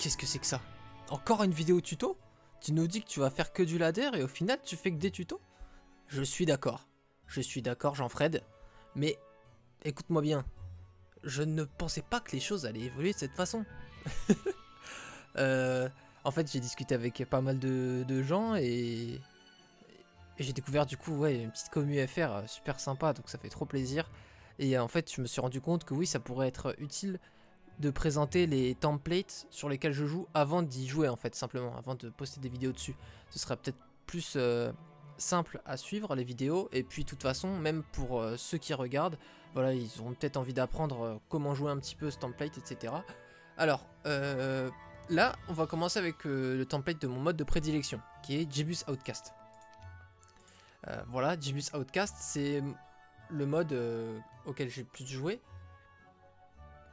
Qu'est-ce que c'est que ça? Encore une vidéo tuto? Tu nous dis que tu vas faire que du ladder et au final tu fais que des tutos? Je suis d'accord. Je suis d'accord, Jean-Fred. Mais écoute-moi bien. Je ne pensais pas que les choses allaient évoluer de cette façon. Euh, En fait, j'ai discuté avec pas mal de gens et j'ai découvert du coup ouais, une petite commu FR super sympa, donc ça fait trop plaisir. Et en fait, je me suis rendu compte que oui, ça pourrait être utile de présenter les templates sur lesquels je joue avant d'y jouer en fait, simplement, avant de poster des vidéos dessus. Ce sera peut-être plus simple à suivre les vidéos, et puis de toute façon, même pour ceux qui regardent, voilà, ils auront peut-être envie d'apprendre comment jouer un petit peu ce template, etc. Alors, là, on va commencer avec le template de mon mode de prédilection, qui est Jeebus Outcast. Voilà, Jeebus Outcast, c'est le mode auquel j'ai plus joué.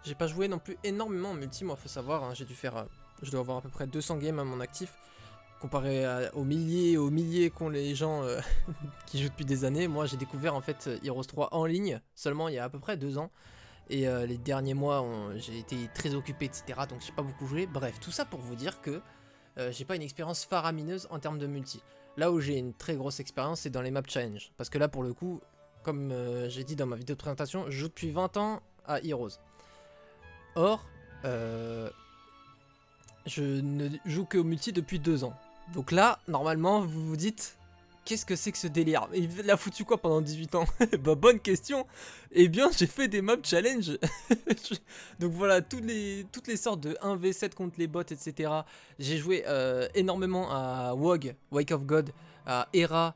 J'ai pas joué non plus énormément en multi, moi faut savoir, hein, j'ai dû faire, je dois avoir à peu près 200 games à mon actif, comparé aux milliers qu'ont les gens qui jouent depuis des années. Moi j'ai découvert en fait Heroes 3 en ligne, seulement il y a à peu près 2 ans, et les derniers mois j'ai été très occupé, etc. Donc j'ai pas beaucoup joué. Bref, tout ça pour vous dire que j'ai pas une expérience faramineuse en termes de multi. Là où j'ai une très grosse expérience, c'est dans les maps challenge, parce que là pour le coup, comme j'ai dit dans ma vidéo de présentation, je joue depuis 20 ans à Heroes. Or, je ne joue que au multi depuis 2 ans. Donc là, normalement, vous vous dites, qu'est-ce que c'est que ce délire? Il l'a foutu quoi pendant 18 ans? Bah bonne question. Eh bien, j'ai fait des maps challenge. Donc voilà, toutes les sortes de 1v7 contre les bots, etc. J'ai joué énormément à WoG, Wake of God, à Hera,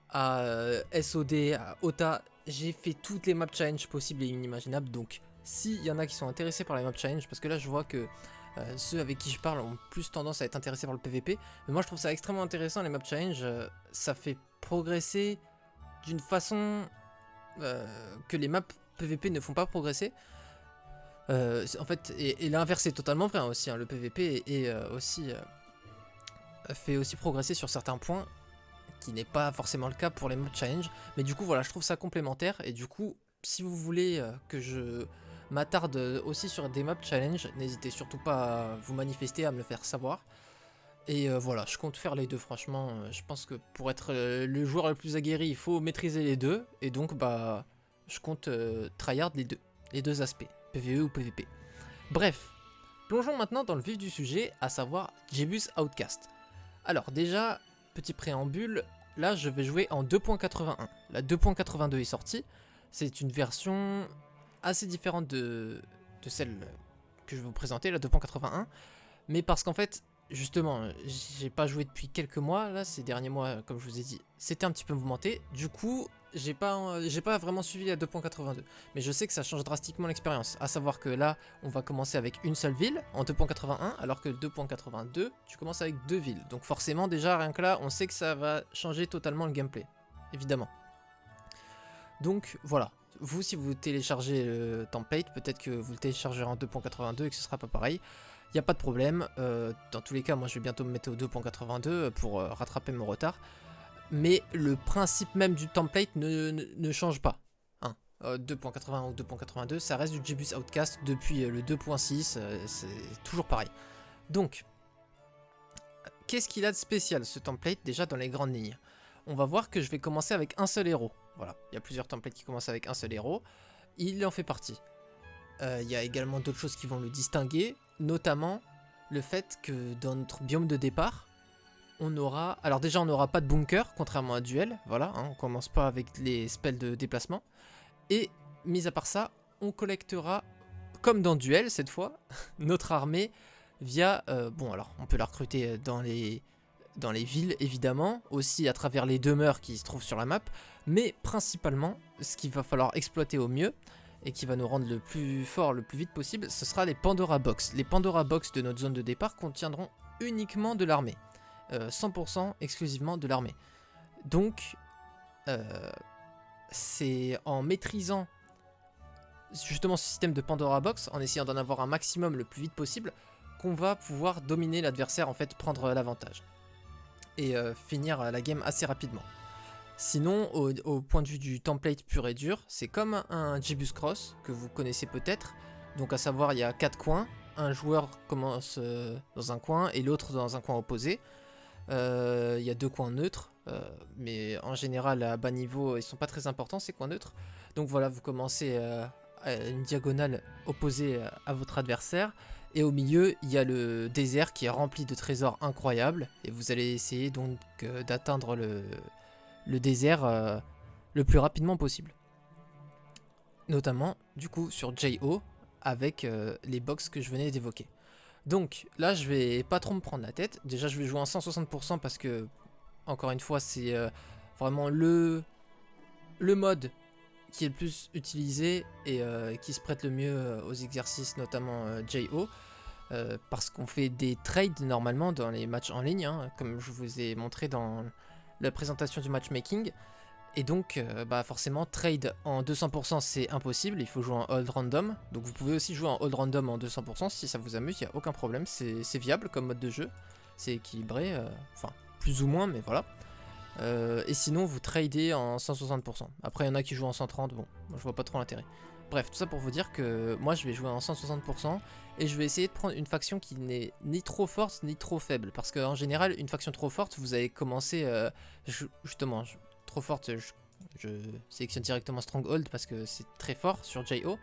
à SOD, à OTA. J'ai fait toutes les maps challenge possibles et inimaginables, donc s'il y en a qui sont intéressés par les maps challenge, parce que là je vois que ceux avec qui je parle ont plus tendance à être intéressés par le PVP, mais moi je trouve ça extrêmement intéressant les maps challenge, ça fait progresser d'une façon que les maps PVP ne font pas progresser. En fait, et l'inverse est totalement vrai hein, aussi, hein, le PVP aussi, fait aussi progresser sur certains points, qui n'est pas forcément le cas pour les maps challenge, mais du coup voilà, je trouve ça complémentaire, et du coup si vous voulez que je m'attarde aussi sur des maps challenge, n'hésitez surtout pas à vous manifester, à me le faire savoir. Et voilà, je compte faire les deux, franchement, je pense que pour être le joueur le plus aguerri, il faut maîtriser les deux, et donc bah je compte tryhard les deux aspects, PvE ou PvP. Bref, plongeons maintenant dans le vif du sujet, à savoir Jeebus Outcast. Alors déjà, petit préambule, là je vais jouer en 2.81. La 2.82 est sortie, c'est une version assez différente de celle que je vais vous présenter, la 2.81, mais parce qu'en fait, justement, j'ai pas joué depuis quelques mois, là, ces derniers mois, comme je vous ai dit, c'était un petit peu mouvementé, du coup, j'ai pas vraiment suivi la 2.82, mais je sais que ça change drastiquement l'expérience, à savoir que là, on va commencer avec une seule ville, en 2.81, alors que 2.82, tu commences avec 2 villes, donc forcément, déjà, rien que là, on sait que ça va changer totalement le gameplay, évidemment. Donc, voilà. Vous, si vous téléchargez le template, peut-être que vous le téléchargerez en 2.82 et que ce sera pas pareil. Il n'y a pas de problème. Dans tous les cas, moi je vais bientôt me mettre au 2.82 pour rattraper mon retard. Mais le principe même du template ne change pas. Hein. 2.81 ou 2.82, ça reste du Jeebus Outcast depuis le 2.6. C'est toujours pareil. Donc, qu'est-ce qu'il a de spécial ce template déjà dans les grandes lignes? On va voir que je vais commencer avec un seul héros. Voilà, il y a plusieurs templates qui commencent avec un seul héros. Il en fait partie. Il y a également d'autres choses qui vont le distinguer, notamment le fait que dans notre biome de départ, on aura... Alors déjà, on n'aura pas de bunker, contrairement à Duel, voilà, hein, on commence pas avec les spells de déplacement. Et, mis à part ça, on collectera, comme dans Duel cette fois, notre armée via... bon alors, on peut la recruter dans les villes évidemment, aussi à travers les demeures qui se trouvent sur la map, mais principalement, ce qu'il va falloir exploiter au mieux, et qui va nous rendre le plus fort le plus vite possible, ce sera les Pandora Box. Les Pandora Box de notre zone de départ contiendront uniquement de l'armée, 100% exclusivement de l'armée. Donc, c'est en maîtrisant justement ce système de Pandora Box, en essayant d'en avoir un maximum le plus vite possible, qu'on va pouvoir dominer l'adversaire, en fait, prendre l'avantage. Et finir la game assez rapidement. Sinon, au point de vue du template pur et dur, c'est comme un Jeebus Cross, que vous connaissez peut-être. Donc à savoir, il y a 4 coins, un joueur commence dans un coin et l'autre dans un coin opposé. Il y a 2 coins neutres, mais en général à bas niveau ils sont pas très importants ces coins neutres. Donc voilà, vous commencez à une diagonale opposée à votre adversaire. Et au milieu, il y a le désert qui est rempli de trésors incroyables. Et vous allez essayer donc d'atteindre le désert le plus rapidement possible. Notamment, du coup, sur JO, avec les box que je venais d'évoquer. Donc là, je vais pas trop me prendre la tête. Déjà, je vais jouer en 160% parce que, encore une fois, c'est vraiment le mode qui est le plus utilisé et qui se prête le mieux aux exercices, notamment JO, parce qu'on fait des trades normalement dans les matchs en ligne, hein, comme je vous ai montré dans la présentation du matchmaking. Et donc, forcément, trade en 200% c'est impossible, il faut jouer en hold random. Donc vous pouvez aussi jouer en hold random en 200% si ça vous amuse, il n'y a aucun problème, c'est viable comme mode de jeu, c'est équilibré, enfin plus ou moins, mais voilà. Et sinon vous tradez en 160%. Après il y en a qui jouent en 130, bon, moi je vois pas trop l'intérêt. Bref, tout ça pour vous dire que moi je vais jouer en 160% et je vais essayer de prendre une faction qui n'est ni trop forte ni trop faible. Parce qu'en général, une faction trop forte, vous allez commencer justement, trop forte, je sélectionne directement Stronghold parce que c'est très fort sur JO.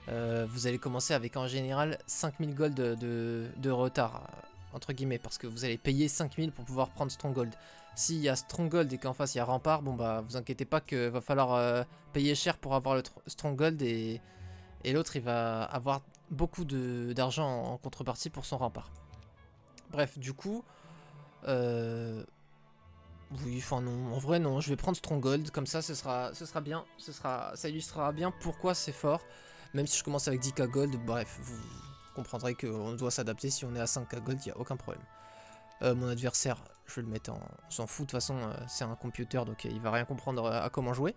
Vous allez commencer avec en général 5000 gold de retard, entre guillemets, parce que vous allez payer 5000 pour pouvoir prendre Stronghold. S'il y a Stronghold et qu'en face il y a Rempart, bon bah vous inquiétez pas que va falloir payer cher pour avoir le Stronghold et l'autre il va avoir beaucoup d'argent en contrepartie pour son Rempart. Bref, du coup, oui, enfin non, en vrai non, je vais prendre Stronghold, comme ça ce sera bien, ça illustrera bien pourquoi c'est fort, même si je commence avec 10k gold, bref, vous comprendrez qu'on doit s'adapter, si on est à 5k gold, il n'y a aucun problème. Mon adversaire, je vais le mettre en... On s'en fout, de toute façon, c'est un computer, donc il va rien comprendre à comment jouer.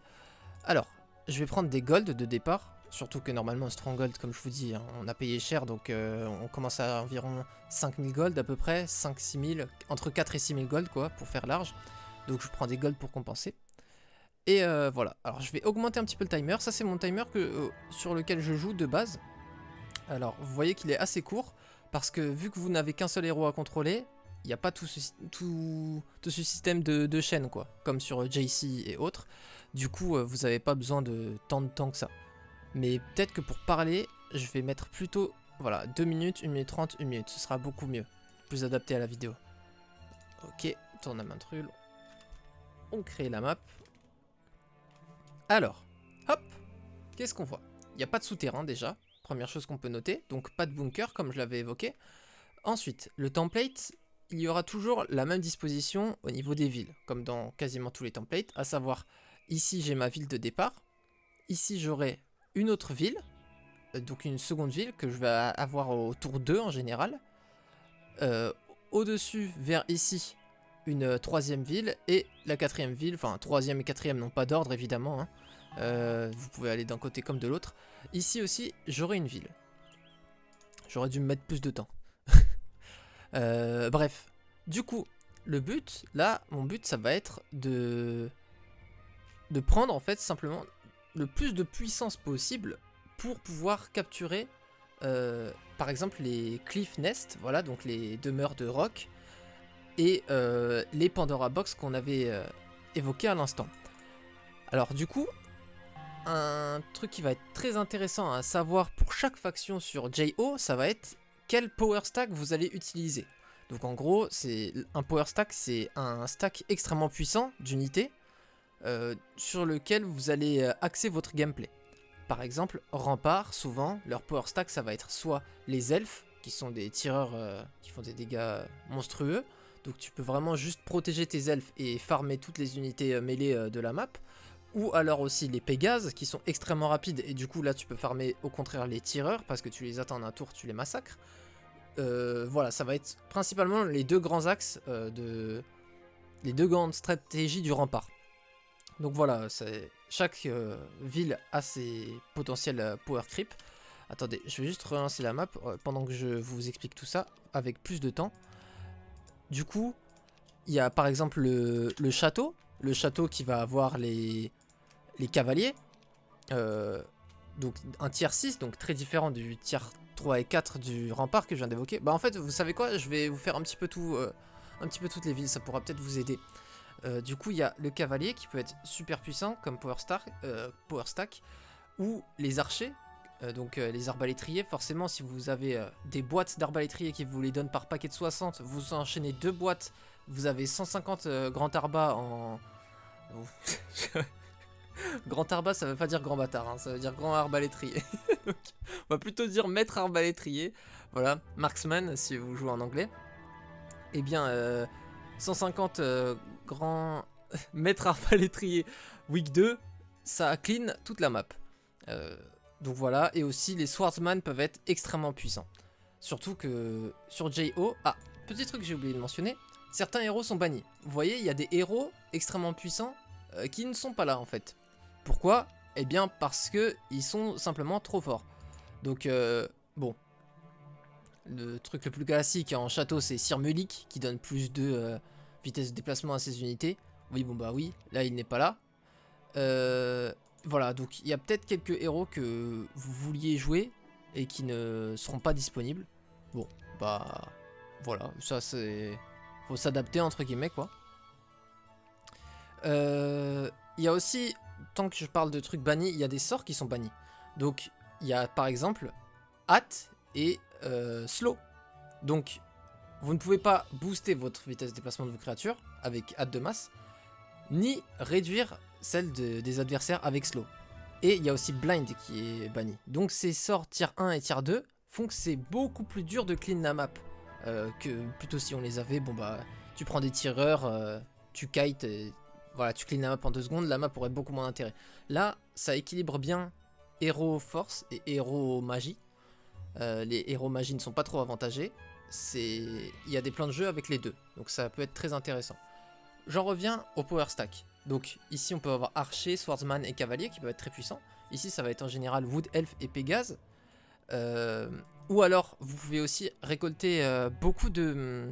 Alors, je vais prendre des gold de départ, surtout que normalement, Stronghold, comme je vous dis, hein, on a payé cher, donc on commence à environ 5000 gold à peu près, 5-6 000, entre 4 et 6000 gold, quoi, pour faire large. Donc je prends des gold pour compenser. Et voilà, alors je vais augmenter un petit peu le timer, ça c'est mon timer sur lequel je joue de base. Alors, vous voyez qu'il est assez court, parce que vu que vous n'avez qu'un seul héros à contrôler, il n'y a pas tout ce système de chaîne, quoi, comme sur JC et autres. Du coup, vous n'avez pas besoin de tant de temps que ça. Mais peut-être que pour parler, je vais mettre plutôt, voilà, 2 minutes, 1 minute 30, 1 minute. Ce sera beaucoup mieux, plus adapté à la vidéo. Ok, tournament rule. On crée la map. Alors, hop, qu'est-ce qu'on voit? Il n'y a pas de souterrain déjà, première chose qu'on peut noter, donc pas de bunker comme je l'avais évoqué. Ensuite, le template, il y aura toujours la même disposition au niveau des villes, comme dans quasiment tous les templates, à savoir, ici j'ai ma ville de départ, ici j'aurai une autre ville, donc une seconde ville que je vais avoir au tour 2 en général, au-dessus, vers ici, une troisième ville, et la quatrième ville, enfin troisième et quatrième n'ont pas d'ordre évidemment, hein. Vous pouvez aller d'un côté comme de l'autre. Ici aussi, j'aurai une ville. J'aurais dû me mettre plus de temps. Bref, du coup, le but, là, mon but, ça va être de prendre, en fait, simplement le plus de puissance possible pour pouvoir capturer, par exemple, les Cliff Nest, voilà, donc les demeures de roc, et les Pandora Box qu'on avait évoqués à l'instant. Alors, du coup, un truc qui va être très intéressant à savoir pour chaque faction sur JO, ça va être quel power stack vous allez utiliser. Donc en gros, un power stack, c'est un stack extrêmement puissant d'unités sur lequel vous allez axer votre gameplay. Par exemple, Rempart, souvent, leur power stack, ça va être soit les elfes, qui sont des tireurs qui font des dégâts monstrueux, donc tu peux vraiment juste protéger tes elfes et farmer toutes les unités mêlées de la map, ou alors aussi les Pégases, qui sont extrêmement rapides, et du coup là tu peux farmer au contraire les tireurs, parce que tu les atteins en un tour, tu les massacres. Voilà, ça va être principalement les deux grands axes les deux grandes stratégies du Rempart. Donc voilà, chaque ville a ses potentiels power creep. Attendez, je vais juste relancer la map pendant que je vous explique tout ça avec plus de temps. Du coup, il y a par exemple le château qui va avoir les cavaliers. Donc un tier 6, donc très différent du tier 3 et 4 du rempart que je viens d'évoquer. Bah en fait, vous savez quoi, je vais vous faire un petit peu tout, un petit peu toutes les villes, ça pourra peut-être vous aider. Du coup, il y a le cavalier qui peut être super puissant comme power stack, ou les archers, donc les arbalétriers. Forcément, si vous avez des boîtes d'arbalétriers qui vous les donnent par paquet de 60, vous enchaînez 2 boîtes, vous avez 150 grand arbat en... Grand arbat, ça veut pas dire grand bâtard, hein, ça veut dire grand arbalétrier. Donc, on va plutôt dire maître arbalétrier. Voilà, marksman si vous jouez en anglais. Eh bien, 150 grands maître arbalétrier week 2, ça clean toute la map. Donc voilà, et aussi les swordsman peuvent être extrêmement puissants. Surtout que sur JO... Ah, petit truc que j'ai oublié de mentionner, certains héros sont bannis. Vous voyez, il y a des héros extrêmement puissants qui ne sont pas là en fait. Pourquoi? Eh bien parce que ils sont simplement trop forts. Donc bon, le truc le plus classique en château c'est Sir Mulik qui donne plus de vitesse de déplacement à ses unités. Oui bon bah oui, là il n'est pas là. Voilà, donc il y a peut-être quelques héros que vous vouliez jouer et qui ne seront pas disponibles. Bon bah voilà, ça c'est... faut s'adapter entre guillemets quoi. Il y a aussi, tant que je parle de trucs bannis, il y a des sorts qui sont bannis. Donc, il y a par exemple hâte et slow. Donc, vous ne pouvez pas booster votre vitesse de déplacement de vos créatures avec hâte de masse, ni réduire celle des adversaires avec slow. Et il y a aussi blind qui est banni. Donc, ces sorts tier 1 et tier 2 font que c'est beaucoup plus dur de clean la map. Que plutôt si on les avait, bon bah, tu prends des tireurs, tu kites et... Voilà, tu clean la map en 2 secondes, la map aurait beaucoup moins d'intérêt. Là, ça équilibre bien héros force et héros magie. Les héros magie ne sont pas trop avantagés. Il y a des plans de jeu avec les deux, donc ça peut être très intéressant. J'en reviens au power stack. Donc ici on peut avoir archer, swordsman et cavalier qui peuvent être très puissants. Ici ça va être en général wood elf et pégase. Ou alors vous pouvez aussi récolter beaucoup de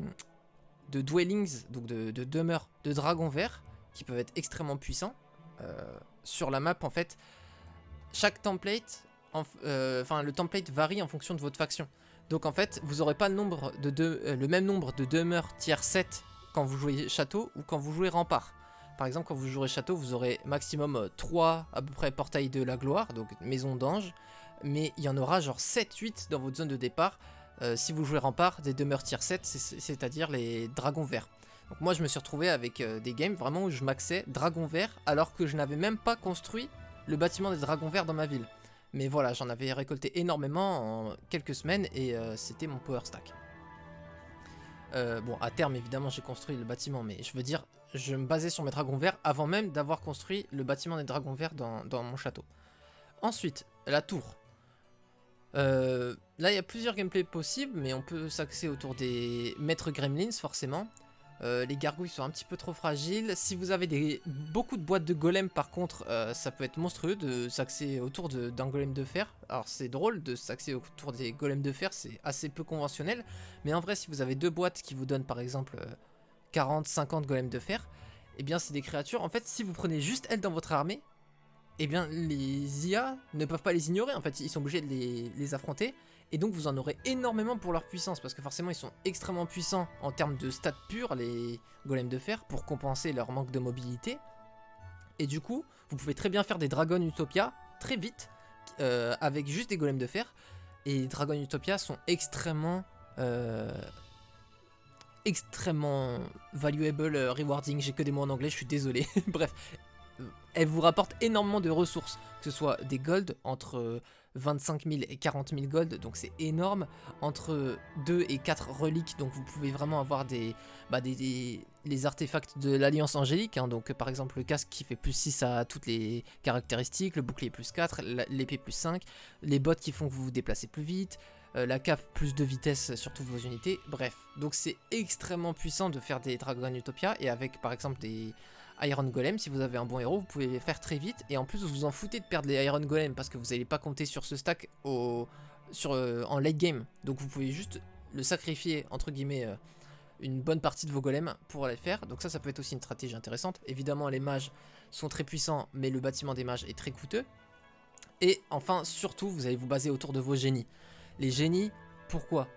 dwellings, donc de demeures de dragons verts, qui peuvent être extrêmement puissants. Sur la map en fait, chaque template, le template varie en fonction de votre faction. Donc en fait, vous n'aurez pas le même nombre de demeures tier 7 quand vous jouez château ou quand vous jouez rempart. Par exemple, quand vous jouerez château, vous aurez maximum 3 à peu près portails de la gloire, donc maison d'ange, mais il y en aura genre 7-8 dans votre zone de départ. Si vous jouez rempart, des demeures tier 7, c'est-à-dire les dragons verts. Donc moi je me suis retrouvé avec des games vraiment où je maxais dragon vert alors que je n'avais même pas construit le bâtiment des dragons verts dans ma ville. Mais voilà, j'en avais récolté énormément en quelques semaines et c'était mon power stack. Bon, à terme évidemment j'ai construit le bâtiment, mais je veux dire, je me basais sur mes dragons verts avant même d'avoir construit le bâtiment des dragons verts dans mon château. Ensuite, la tour. Là il y a plusieurs gameplays possibles, mais on peut s'axer autour des maîtres gremlins forcément. Les gargouilles sont un petit peu trop fragiles. Si vous avez beaucoup de boîtes de golem par contre, ça peut être monstrueux de s'axer autour d'un golem de fer. Alors c'est drôle de s'axer autour des golems de fer, c'est assez peu conventionnel. Mais en vrai, si vous avez 2 boîtes qui vous donnent par exemple 40-50 golems de fer, eh bien c'est des créatures, en fait si vous prenez juste elles dans votre armée, eh bien les IA ne peuvent pas les ignorer, en fait ils sont obligés de les affronter. Et donc vous en aurez énormément pour leur puissance, parce que forcément ils sont extrêmement puissants en termes de stats purs, les golems de fer, pour compenser leur manque de mobilité. Et du coup, vous pouvez très bien faire des Dragon Utopia très vite, avec juste des golems de fer. Et les Dragon Utopia sont extrêmement valuable, rewarding, j'ai que des mots en anglais, je suis désolé. Bref, elles vous rapportent énormément de ressources, que ce soit des gold entre 25 000 et 40 000 gold, donc c'est énorme, entre 2 et 4 reliques, donc vous pouvez vraiment avoir les artefacts de l'Alliance Angélique, hein, donc par exemple le casque qui fait plus 6 à toutes les caractéristiques, le bouclier plus 4, l'épée plus 5, les bottes qui font que vous vous déplacez plus vite, la cape plus de vitesse sur toutes vos unités, bref, donc c'est extrêmement puissant de faire des Dragon Utopia, et avec par exemple des Iron Golem, si vous avez un bon héros, vous pouvez les faire très vite, et en plus vous vous en foutez de perdre les Iron Golem, parce que vous n'allez pas compter sur ce stack en late game, donc vous pouvez juste le sacrifier, entre guillemets, une bonne partie de vos golems pour les faire, donc ça peut être aussi une stratégie intéressante. Évidemment les mages sont très puissants, mais le bâtiment des mages est très coûteux, et enfin surtout vous allez vous baser autour de vos génies. Les génies, pourquoi?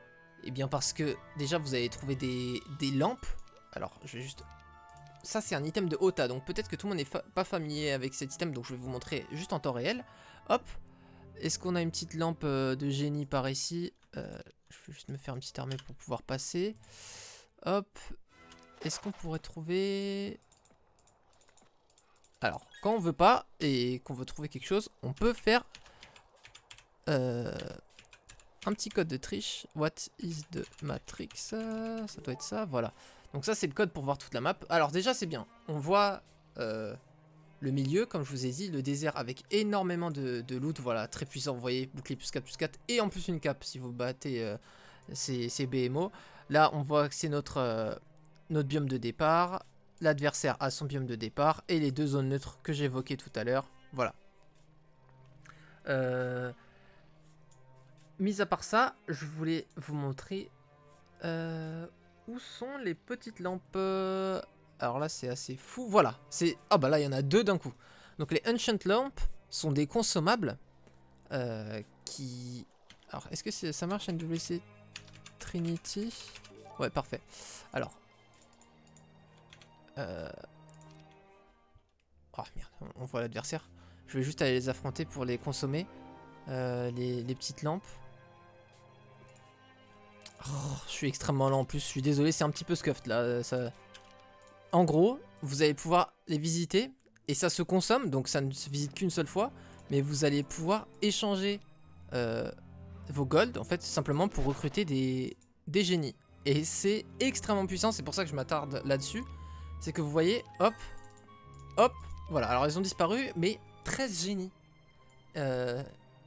Eh bien parce que déjà vous allez trouver des lampes. Alors je vais juste... Ça c'est un item de Ota, donc peut-être que tout le monde n'est pas familier avec cet item, donc je vais vous montrer juste en temps réel. Hop. Est-ce qu'on a une petite lampe de génie par ici? Je vais juste me faire une petite armée pour pouvoir passer. Hop. Est-ce qu'on pourrait trouver... Alors, quand on veut pas et qu'on veut trouver quelque chose, on peut faire un petit code de triche. What is the matrix? Ça doit être ça, voilà. Donc ça, c'est le code pour voir toute la map. Alors déjà, c'est bien. On voit le milieu, comme je vous ai dit, le désert avec énormément de loot. Voilà, très puissant, vous voyez, bouclier +4/+4. Et en plus une cape si vous battez ces BMO. Là, on voit que c'est notre biome de départ. L'adversaire a son biome de départ et les deux zones neutres que j'évoquais tout à l'heure. Voilà. Mis à part ça, je voulais vous montrer où sont les petites lampes. Alors là, c'est assez fou. Voilà. Ah bah là, il y en a deux d'un coup. Donc les Ancient Lamps sont des consommables qui... Alors, est-ce que ça marche NWC Trinity? Ouais, parfait. Alors... Oh merde, on voit l'adversaire. Je vais juste aller les affronter pour les consommer. Les petites lampes. Oh, je suis extrêmement lent en plus, je suis désolé, c'est un petit peu scuffed là. En gros, vous allez pouvoir les visiter et ça se consomme, donc ça ne se visite qu'une seule fois. Mais vous allez pouvoir échanger vos golds en fait, simplement pour recruter des génies. Et c'est extrêmement puissant, c'est pour ça que je m'attarde là-dessus. C'est que vous voyez, hop, hop, voilà. Alors ils ont disparu, mais 13 génies.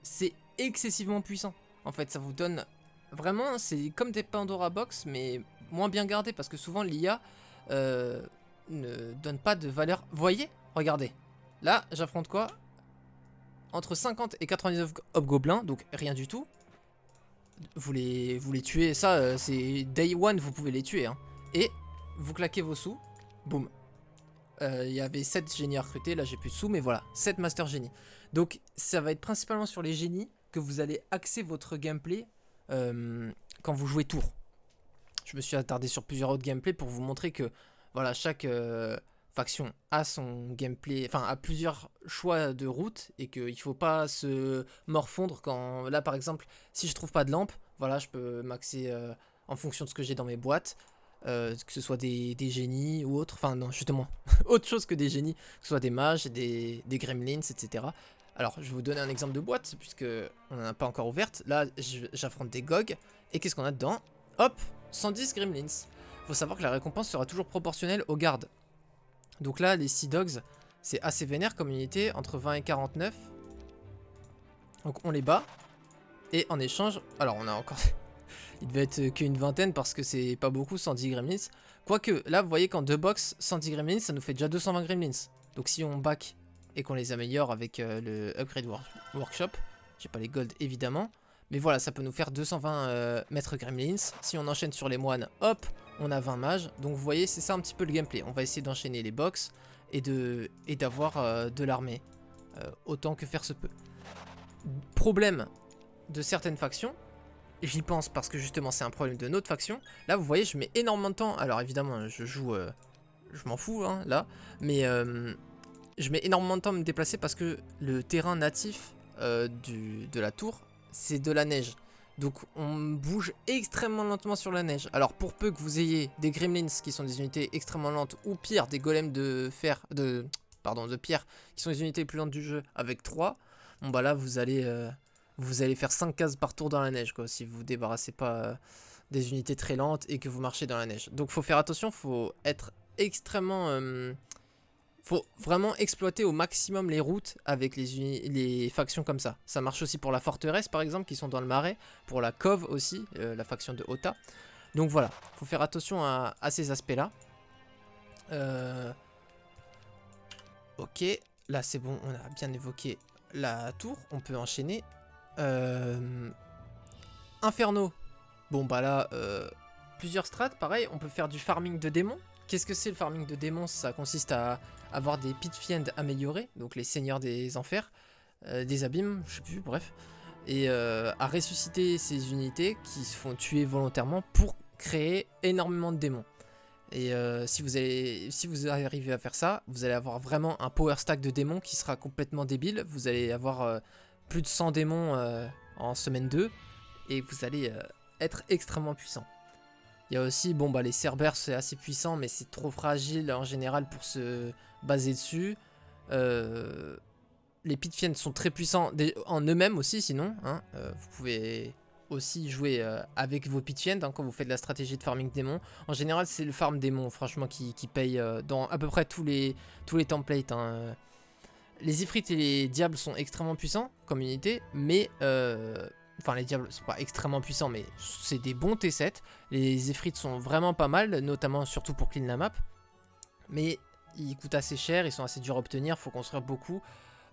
C'est excessivement puissant. En fait, ça vous donne... Vraiment, c'est comme des Pandora Box, mais moins bien gardés. Parce que souvent, l'IA ne donne pas de valeur. Vous voyez? Regardez. Là, j'affronte quoi? Entre 50 et 99 hobgoblins, donc rien du tout. Vous les tuez. Ça, c'est Day One, vous pouvez les tuer. Hein. Et vous claquez vos sous. Boum. Il y avait 7 génies à recruter, là j'ai plus de sous, mais voilà, 7 Master Génies. Donc ça va être principalement sur les génies que vous allez axer votre gameplay quand vous jouez tour. Je me suis attardé sur plusieurs autres gameplays pour vous montrer que voilà, chaque faction a son gameplay, enfin a plusieurs choix de route et qu'il ne faut pas se morfondre quand, là par exemple, si je trouve pas de lampe, voilà, je peux maxer en fonction de ce que j'ai dans mes boîtes. Que ce soit des génies ou autre, enfin non justement autre chose que des génies, que ce soit des mages, des gremlins, etc. Alors je vais vous donner un exemple de boîte puisque on n'en a pas encore ouverte. Là j'affronte des GOG et qu'est-ce qu'on a dedans? Hop, 110 gremlins. Faut savoir que la récompense sera toujours proportionnelle aux gardes. Donc là les Sea Dogs c'est assez vénère comme unité, entre 20 et 49. Donc on les bat et en échange, alors on a encore... Il devait être qu'une vingtaine parce que c'est pas beaucoup, 110 gremlins. Quoique, là, vous voyez qu'en 2 box, 110 gremlins, ça nous fait déjà 220 gremlins. Donc si on back et qu'on les améliore avec le Upgrade Workshop, j'ai pas les gold évidemment, mais voilà, ça peut nous faire 220 maîtres gremlins. Si on enchaîne sur les moines, hop, on a 20 mages. Donc vous voyez, c'est ça un petit peu le gameplay. On va essayer d'enchaîner les box et d'avoir de l'armée, autant que faire se peut. Problème de certaines factions, j'y pense parce que justement c'est un problème de notre faction. Là vous voyez je mets énormément de temps. Alors évidemment je joue, je m'en fous hein, là. Mais je mets énormément de temps à me déplacer parce que le terrain natif de la tour c'est de la neige. Donc on bouge extrêmement lentement sur la neige. Alors pour peu que vous ayez des gremlins qui sont des unités extrêmement lentes, ou pire des golems de pierre qui sont les unités les plus lentes du jeu avec 3, bon bah là vous allez faire 5 cases par tour dans la neige quoi, si vous vous débarrassez pas des unités très lentes et que vous marchez dans la neige. Donc faut faire attention, faut être extrêmement... faut vraiment exploiter au maximum les routes avec les factions comme ça. Ça marche aussi pour la forteresse par exemple qui sont dans le marais, pour la cove aussi, la faction de Ota. Donc voilà, faut faire attention à ces aspects là. Ok, là c'est bon, on a bien évoqué la tour, on peut enchaîner. Inferno. Bon bah là, plusieurs strats, pareil, on peut faire du farming de démons. Qu'est-ce que c'est le farming de démons? Ça consiste à avoir des pit fiends améliorés, donc les seigneurs des enfers, des abîmes, je sais plus, bref. et à ressusciter ces unités qui se font tuer volontairement pour créer énormément de démons. Et si vous arrivez à faire ça, vous allez avoir vraiment un power stack de démons qui sera complètement débile. Vous allez avoir plus de 100 démons en semaine 2 et vous allez être extrêmement puissant. Il y a aussi, bon bah les Cerbères c'est assez puissant mais c'est trop fragile en général pour se baser dessus. Les Pit-Fiends sont très puissants en eux-mêmes aussi sinon, hein. Vous pouvez aussi jouer avec vos Pit-Fiends hein, quand vous faites de la stratégie de farming démon. En général c'est le farm démon franchement qui paye dans à peu près tous les templates hein. Les Ifrits et les Diables sont extrêmement puissants comme unité, mais enfin les Diables sont pas extrêmement puissants mais c'est des bons T7. Les Ifrits sont vraiment pas mal, notamment surtout pour clean la map, mais ils coûtent assez cher, ils sont assez durs à obtenir, faut construire beaucoup,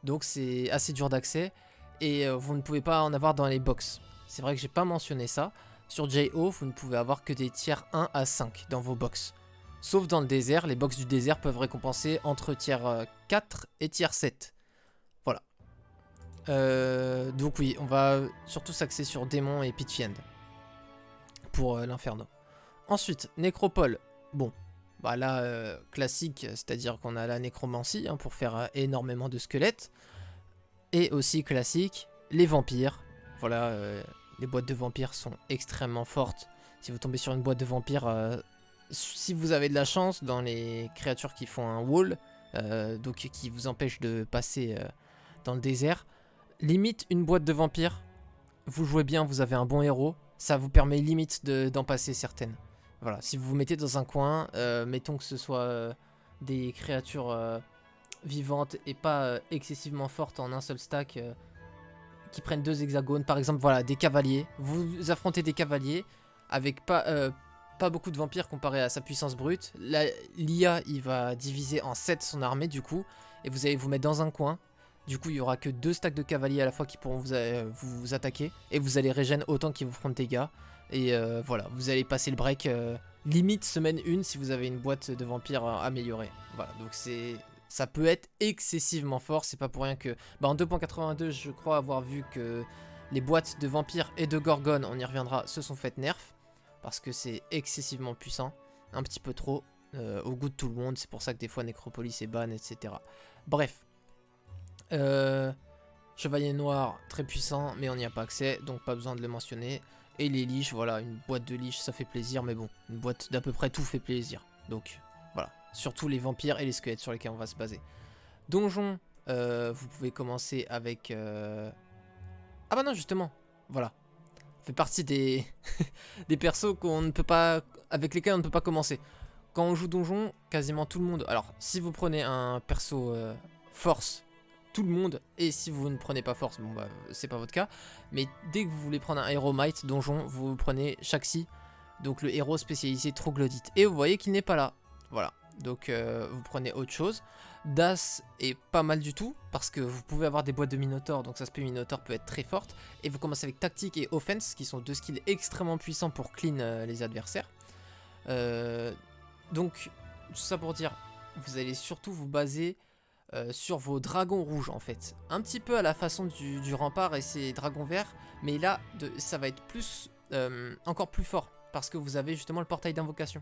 donc c'est assez dur d'accès et vous ne pouvez pas en avoir dans les box. C'est vrai que j'ai pas mentionné ça. Sur JO, vous ne pouvez avoir que des tiers 1 à 5 dans vos box. Sauf dans le désert, les box du désert peuvent récompenser entre tiers 4 et tiers 7. Voilà. Donc oui, on va surtout s'axer sur démon et Pit-Fiend pour l'Inferno. Ensuite, Nécropole. Bon, bah là, classique, c'est-à-dire qu'on a la nécromancie hein, pour faire énormément de squelettes. Et aussi classique, les vampires. Voilà, les boîtes de vampires sont extrêmement fortes. Si vous tombez sur une boîte de vampires, si vous avez de la chance dans les créatures qui font un wall, donc qui vous empêche de passer dans le désert, limite une boîte de vampires, vous jouez bien, vous avez un bon héros, ça vous permet limite d'en passer certaines. Voilà, si vous vous mettez dans un coin, mettons que ce soit des créatures vivantes et pas excessivement fortes en un seul stack, qui prennent 2 hexagones, par exemple, voilà, des cavaliers. Vous affrontez des cavaliers avec pas beaucoup de vampires comparé à sa puissance brute. L'IA, il va diviser en 7 son armée, du coup, et vous allez vous mettre dans un coin. Du coup, il y aura que 2 stacks de cavaliers à la fois qui pourront vous attaquer, et vous allez régénérer autant qu'ils vous feront de dégâts. Et voilà, vous allez passer le break limite semaine 1 si vous avez une boîte de vampires améliorée. Voilà, donc ça peut être excessivement fort, c'est pas pour rien que... Bah en 2.82, je crois avoir vu que les boîtes de vampires et de gorgones, on y reviendra, se sont faites nerf. Parce que c'est excessivement puissant, un petit peu trop, au goût de tout le monde. C'est pour ça que des fois Necropolis est ban, etc. Bref. Chevalier noir, très puissant, mais on n'y a pas accès, donc pas besoin de le mentionner. Et les liches, voilà, une boîte de liches, ça fait plaisir, mais bon, une boîte d'à peu près tout fait plaisir. Donc... voilà, surtout les vampires et les squelettes sur lesquels on va se baser. Donjon, vous pouvez commencer avec... Ah bah non, justement, voilà. Ça fait partie des, des persos qu'on ne peut pas... avec lesquels on ne peut pas commencer. Quand on joue donjon, quasiment tout le monde... Alors, si vous prenez un perso force, tout le monde, et si vous ne prenez pas force, bon bah, c'est pas votre cas. Mais dès que vous voulez prendre un héros might donjon, vous prenez Shaxi, donc le héros spécialisé troglodyte. Et vous voyez qu'il n'est pas là. Voilà, donc vous prenez autre chose. Das est pas mal du tout, parce que vous pouvez avoir des boîtes de Minotaur, donc Aspect Minotaur peut être très forte. Et vous commencez avec Tactique et Offense, qui sont 2 skills extrêmement puissants pour clean les adversaires. Donc, tout ça pour dire, vous allez surtout vous baser sur vos dragons rouges, en fait. Un petit peu à la façon du rempart et ses dragons verts, mais là, ça va être plus, encore plus fort, parce que vous avez justement le portail d'invocation.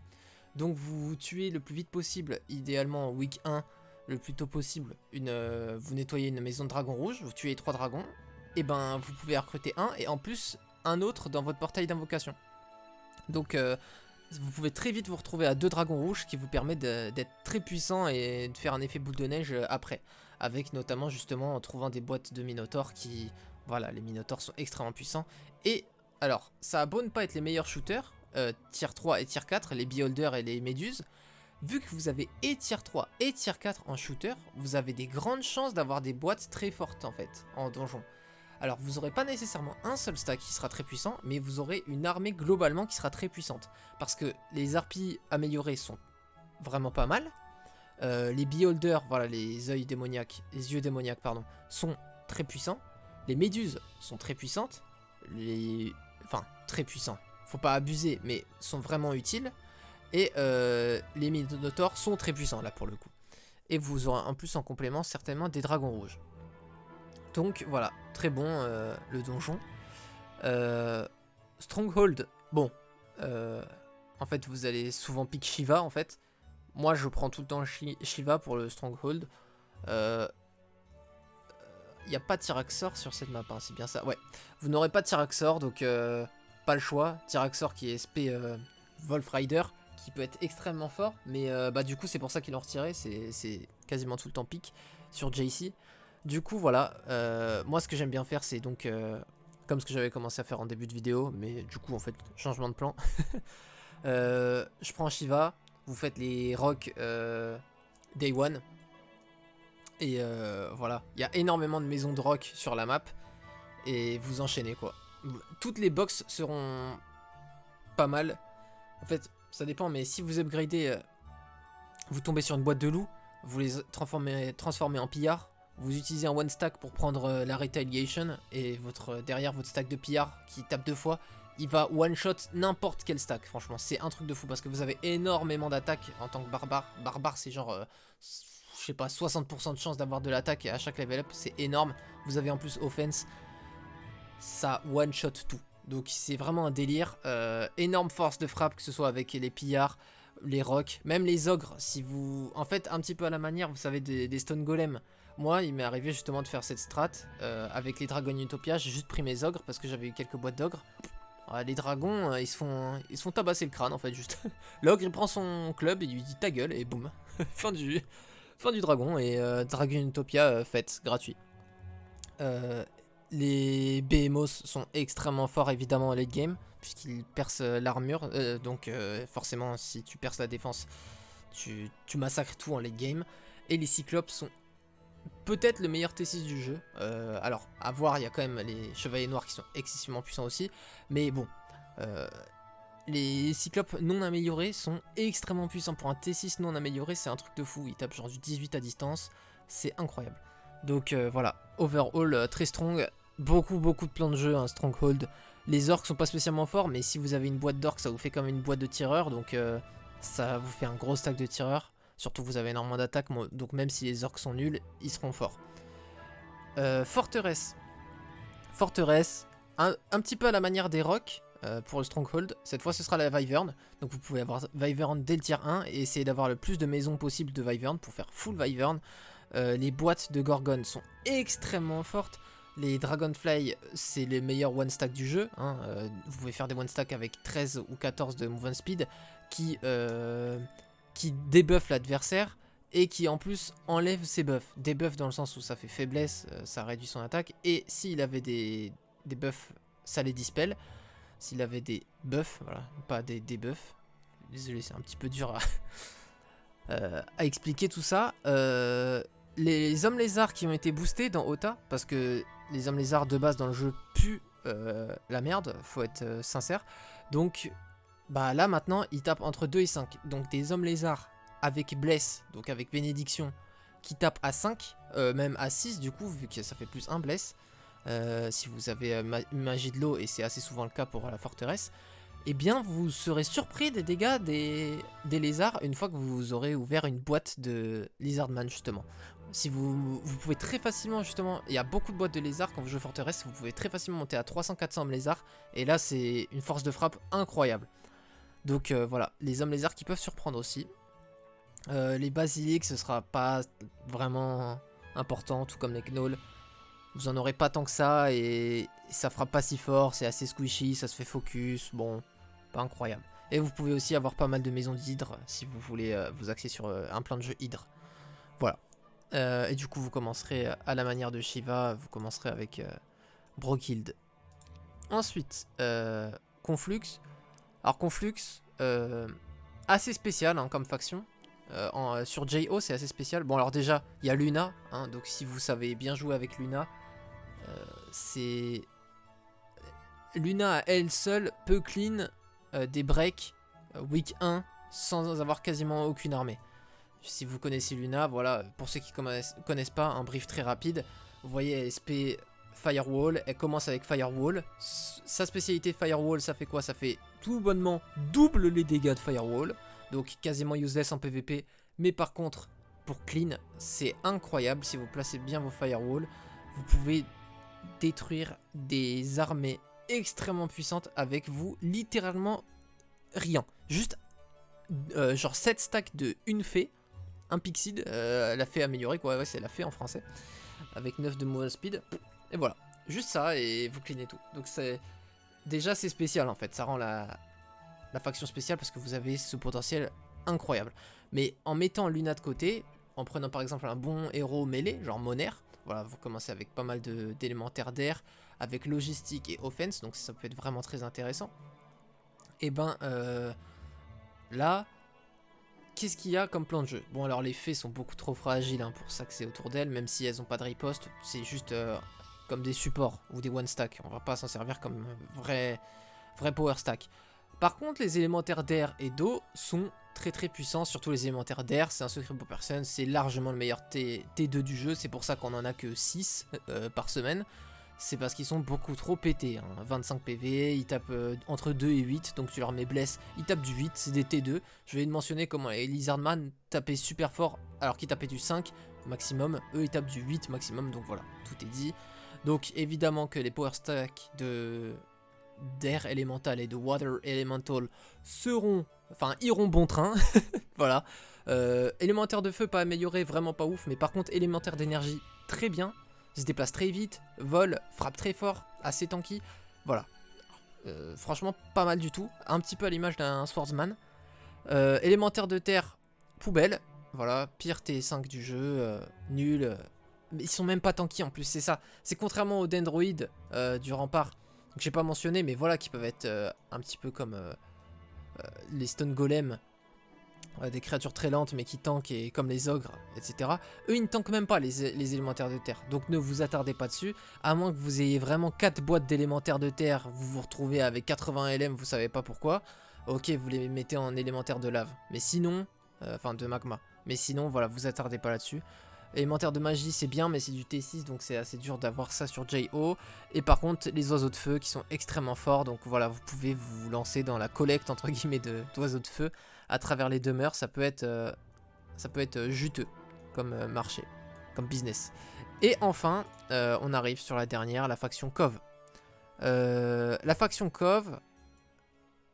Donc vous tuez le plus vite possible, idéalement week 1, le plus tôt possible, vous nettoyez une maison de dragon rouge, vous tuez 3 dragons, et ben vous pouvez recruter un, et en plus un autre dans votre portail d'invocation. Donc vous pouvez très vite vous retrouver à 2 dragons rouges, qui vous permet d'être très puissant et de faire un effet boule de neige après. Avec notamment justement en trouvant des boîtes de Minotaur qui... Voilà, les Minotaurs sont extrêmement puissants. Et alors, ça a beau ne pas être les meilleurs shooters, tier 3 et tier 4, les beholders et les méduses, vu que vous avez et tier 3 et tier 4 en shooter, vous avez des grandes chances d'avoir des boîtes très fortes en fait, en donjon. Alors vous n'aurez pas nécessairement un seul stack qui sera très puissant, mais vous aurez une armée globalement qui sera très puissante. Parce que les harpies améliorées sont vraiment pas mal, les beholders, voilà, les yeux démoniaques, pardon, sont très puissants, les méduses sont très puissantes, enfin très puissants, faut pas abuser, mais sont vraiment utiles. Et les Minotaurs sont très puissants là pour le coup. Et vous aurez en plus en complément certainement des dragons rouges. Donc voilà, très bon le donjon. Stronghold, bon, en fait vous allez souvent pick Shiva en fait. Moi je prends tout le temps Shiva pour le Stronghold. Il n'y a pas de Tyraxor sur cette map, hein, c'est bien ça. Ouais, vous n'aurez pas de Tyraxor, donc pas le choix. Tyraxor qui est SP Wolf Rider, qui peut être extrêmement fort, mais bah, du coup c'est pour ça qu'ils l'ont retiré, c'est quasiment tout le temps pick sur JC. Du coup voilà, moi ce que j'aime bien faire c'est donc, comme ce que j'avais commencé à faire en début de vidéo, mais du coup en fait changement de plan. Je prends Shiva, vous faites les rocks Day One. Et voilà, il y a énormément de maisons de rock sur la map. Et vous enchaînez quoi. Toutes les box seront pas mal. En fait, ça dépend, mais si vous upgradez, vous tombez sur une boîte de loup, vous les transformez en pillards. Vous utilisez un one stack pour prendre la retaliation. Et derrière votre stack de pillards qui tape 2 fois, il va one shot n'importe quel stack. Franchement, c'est un truc de fou parce que vous avez énormément d'attaques en tant que barbare. Barbare, c'est genre... je sais pas, 60% de chance d'avoir de l'attaque à chaque level up, c'est énorme. Vous avez en plus offense, ça one shot tout. Donc c'est vraiment un délire. Énorme force de frappe, que ce soit avec les pillards, les rocks, même les ogres. Si vous, en fait, un petit peu à la manière, vous savez, des stone golem. Moi, il m'est arrivé justement de faire cette strat avec les dragons Utopia. J'ai juste pris mes ogres parce que j'avais eu quelques boîtes d'ogres. Les dragons, ils se font tabasser le crâne en fait, juste. L'ogre, il prend son club, il lui dit ta gueule et boum, fin du dragon et Dragon Utopia faite, gratuit. Les Behemoths sont extrêmement forts évidemment en late game, puisqu'ils percent l'armure, donc forcément si tu perces la défense, tu massacres tout en late game. Et les Cyclopes sont peut-être le meilleur T6 du jeu. Alors, à voir, il y a quand même les Chevaliers Noirs qui sont excessivement puissants aussi, mais bon... les Cyclopes non améliorés sont extrêmement puissants. Pour un T6 non amélioré, c'est un truc de fou. Il tape genre du 18 à distance. C'est incroyable. Donc voilà, overall très strong. Beaucoup de plans de jeu, un Stronghold. Les orques sont pas spécialement forts, mais si vous avez une boîte d'orques, ça vous fait comme une boîte de tireurs. Donc ça vous fait un gros stack de tireurs. Surtout vous avez énormément d'attaques. Donc même si les orques sont nuls, ils seront forts. Forteresse. Forteresse, un petit peu à la manière des rocks. Pour le Stronghold, cette fois ce sera la Wyvern, donc vous pouvez avoir Wyvern dès le tier 1 et essayer d'avoir le plus de maisons possible de Wyvern pour faire full Wyvern. Les boîtes de Gorgon sont extrêmement fortes, les Dragonfly c'est les meilleurs one stack du jeu, hein. Vous pouvez faire des one stack avec 13 ou 14 de movement speed qui débuff l'adversaire et qui en plus enlève ses buffs. Des buffs dans le sens où ça fait faiblesse, ça réduit son attaque, et s'il avait des buffs, ça les dispel. S'il avait des buffs, voilà, pas des debuffs. Désolé, c'est un petit peu dur à expliquer tout ça. Les hommes lézards qui ont été boostés dans Ota, parce que les hommes lézards de base dans le jeu puent la merde, faut être sincère. Donc, bah là maintenant, ils tapent entre 2 et 5. Donc des hommes lézards avec Bless, donc avec Bénédiction, qui tapent à 5, même à 6 du coup, vu que ça fait plus 1 Bless. Si vous avez magie de l'eau, et c'est assez souvent le cas pour la forteresse, eh bien vous serez surpris des dégâts des lézards une fois que vous aurez ouvert une boîte de Lizardman justement. Si vous pouvez très facilement justement, il y a beaucoup de boîtes de lézards quand vous jouez forteresse, vous pouvez très facilement monter à 300-400 hommes lézards, et là c'est une force de frappe incroyable. Donc voilà, les hommes lézards qui peuvent surprendre aussi. Les basiliques ce sera pas vraiment important, tout comme les gnolls. Vous en aurez pas tant que ça et ça fera pas si fort, c'est assez squishy, ça se fait focus, bon, pas incroyable. Et vous pouvez aussi avoir pas mal de maisons d'hydre si vous voulez vous axer sur un plan de jeu hydre. Voilà. Et du coup vous commencerez à la manière de Shiva, vous commencerez avec Brokilde. Ensuite, Conflux. Alors Conflux, assez spécial hein, comme faction. Sur JO c'est assez spécial. Bon alors déjà il y a Luna, hein, donc si vous savez bien jouer avec Luna, c'est... Luna à elle seule peut clean des breaks week 1 sans avoir quasiment aucune armée. Si vous connaissez Luna, voilà, pour ceux qui connaissent pas, un brief très rapide. Vous voyez elle SP Firewall, elle commence avec Firewall. Sa spécialité Firewall, ça fait quoi? Ça fait tout bonnement double les dégâts de Firewall. Donc quasiment useless en PvP. Mais par contre, pour clean, c'est incroyable. Si vous placez bien vos Firewall, vous pouvez détruire des armées extrêmement puissantes avec vous, littéralement rien. Juste genre 7 stacks de une fée, un pixie, la fée améliorée quoi, ouais c'est la fée en français, avec 9 de movement speed, et voilà. Juste ça et vous cleanez tout. Donc c'est déjà c'est spécial en fait, ça rend la faction spéciale parce que vous avez ce potentiel incroyable. Mais en mettant Luna de côté, en prenant par exemple un bon héros mêlé, genre Moner, voilà, vous commencez avec pas mal d'élémentaires d'air, avec logistique et offense, donc ça peut être vraiment très intéressant. Et ben là, qu'est-ce qu'il y a comme plan de jeu? Bon alors les fées sont beaucoup trop fragiles hein, pour s'axer autour d'elles, même si elles n'ont pas de riposte, c'est juste comme des supports ou des one stack, on va pas s'en servir comme vrai power stack. Par contre les élémentaires d'air et d'eau sont très puissants, surtout les élémentaires d'air, c'est un secret pour personne, c'est largement le meilleur T2 du jeu, c'est pour ça qu'on en a que 6 par semaine. C'est parce qu'ils sont beaucoup trop pétés, hein. 25 PV, ils tapent entre 2 et 8, donc tu leur mets bless, ils tapent du 8, c'est des T2. Je vais te mentionner comment les Lizardman tapaient super fort alors qu'ils tapaient du 5 maximum, eux ils tapent du 8 maximum, donc voilà, tout est dit. Donc évidemment que les power stacks d'air élémental et de water elemental iront bon train, voilà. Élémentaire de feu pas amélioré, vraiment pas ouf, mais par contre élémentaire d'énergie très bien. Se déplace très vite, vole, frappe très fort, assez tanky, voilà. Franchement pas mal du tout, un petit peu à l'image d'un swordsman. Élémentaire de terre, poubelle, voilà, pire T5 du jeu, nul. Mais ils sont même pas tanky en plus, c'est ça. C'est contrairement aux dendroïdes du rempart, que j'ai pas mentionné, mais voilà, qui peuvent être un petit peu comme les stone golems. Des créatures très lentes mais qui tankent et comme les ogres, etc. Eux ils ne tankent même pas les élémentaires de terre, donc ne vous attardez pas dessus, à moins que vous ayez vraiment 4 boîtes d'élémentaires de terre, vous vous retrouvez avec 80 LM, vous savez pas pourquoi, ok vous les mettez en élémentaire de lave, mais sinon, enfin de magma, mais sinon voilà vous attardez pas là-dessus. Élémentaire de magie c'est bien mais c'est du T6 donc c'est assez dur d'avoir ça sur JO. Et par contre les oiseaux de feu qui sont extrêmement forts, donc voilà vous pouvez vous lancer dans la collecte entre guillemets d'oiseaux de feu à travers les demeures, ça peut être juteux comme marché, comme business. Et enfin on arrive sur la dernière, la faction Cove. La faction Cove,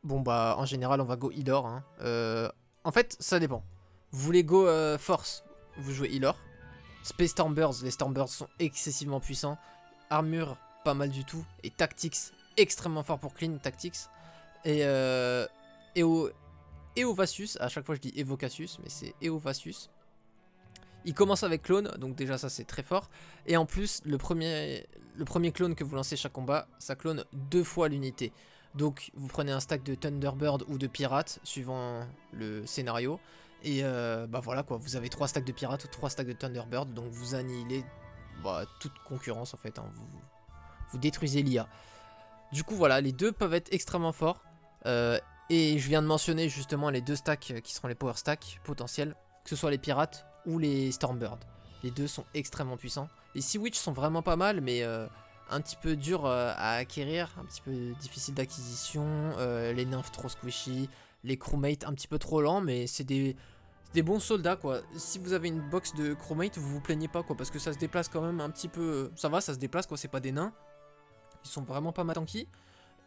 bon bah en général on va go Healer hein. En fait ça dépend, vous voulez go force, vous jouez Healer. Space Stormbirds, les Stormbirds sont excessivement puissants. Armure, pas mal du tout. Et Tactics, extrêmement fort pour clean, Tactics. Et Eovasius, à chaque fois je dis Evocacius, mais c'est Eovasius. Il commence avec clone, donc déjà ça c'est très fort. Et en plus, le premier clone que vous lancez chaque combat, ça clone 2 fois l'unité. Donc vous prenez un stack de Thunderbird ou de Pirate, suivant le scénario. Et bah voilà quoi, vous avez 3 stacks de pirates ou 3 stacks de Thunderbird, donc vous annihilez toute concurrence en fait, hein. Vous détruisez l'IA. Du coup voilà, les deux peuvent être extrêmement forts. Et je viens de mentionner justement les 2 stacks qui seront les power stacks potentiels, que ce soit les pirates ou les Stormbird. Les deux sont extrêmement puissants. Les Sea Witch sont vraiment pas mal, mais un petit peu dur à acquérir, un petit peu difficile d'acquisition. Les nymphes trop squishy. Les crewmates un petit peu trop lents, mais c'est des bons soldats quoi. Si vous avez une box de crewmates, vous vous plaignez pas quoi, parce que ça se déplace quand même un petit peu. Ça va, ça se déplace quoi, c'est pas des nains. Ils sont vraiment pas mal tanky.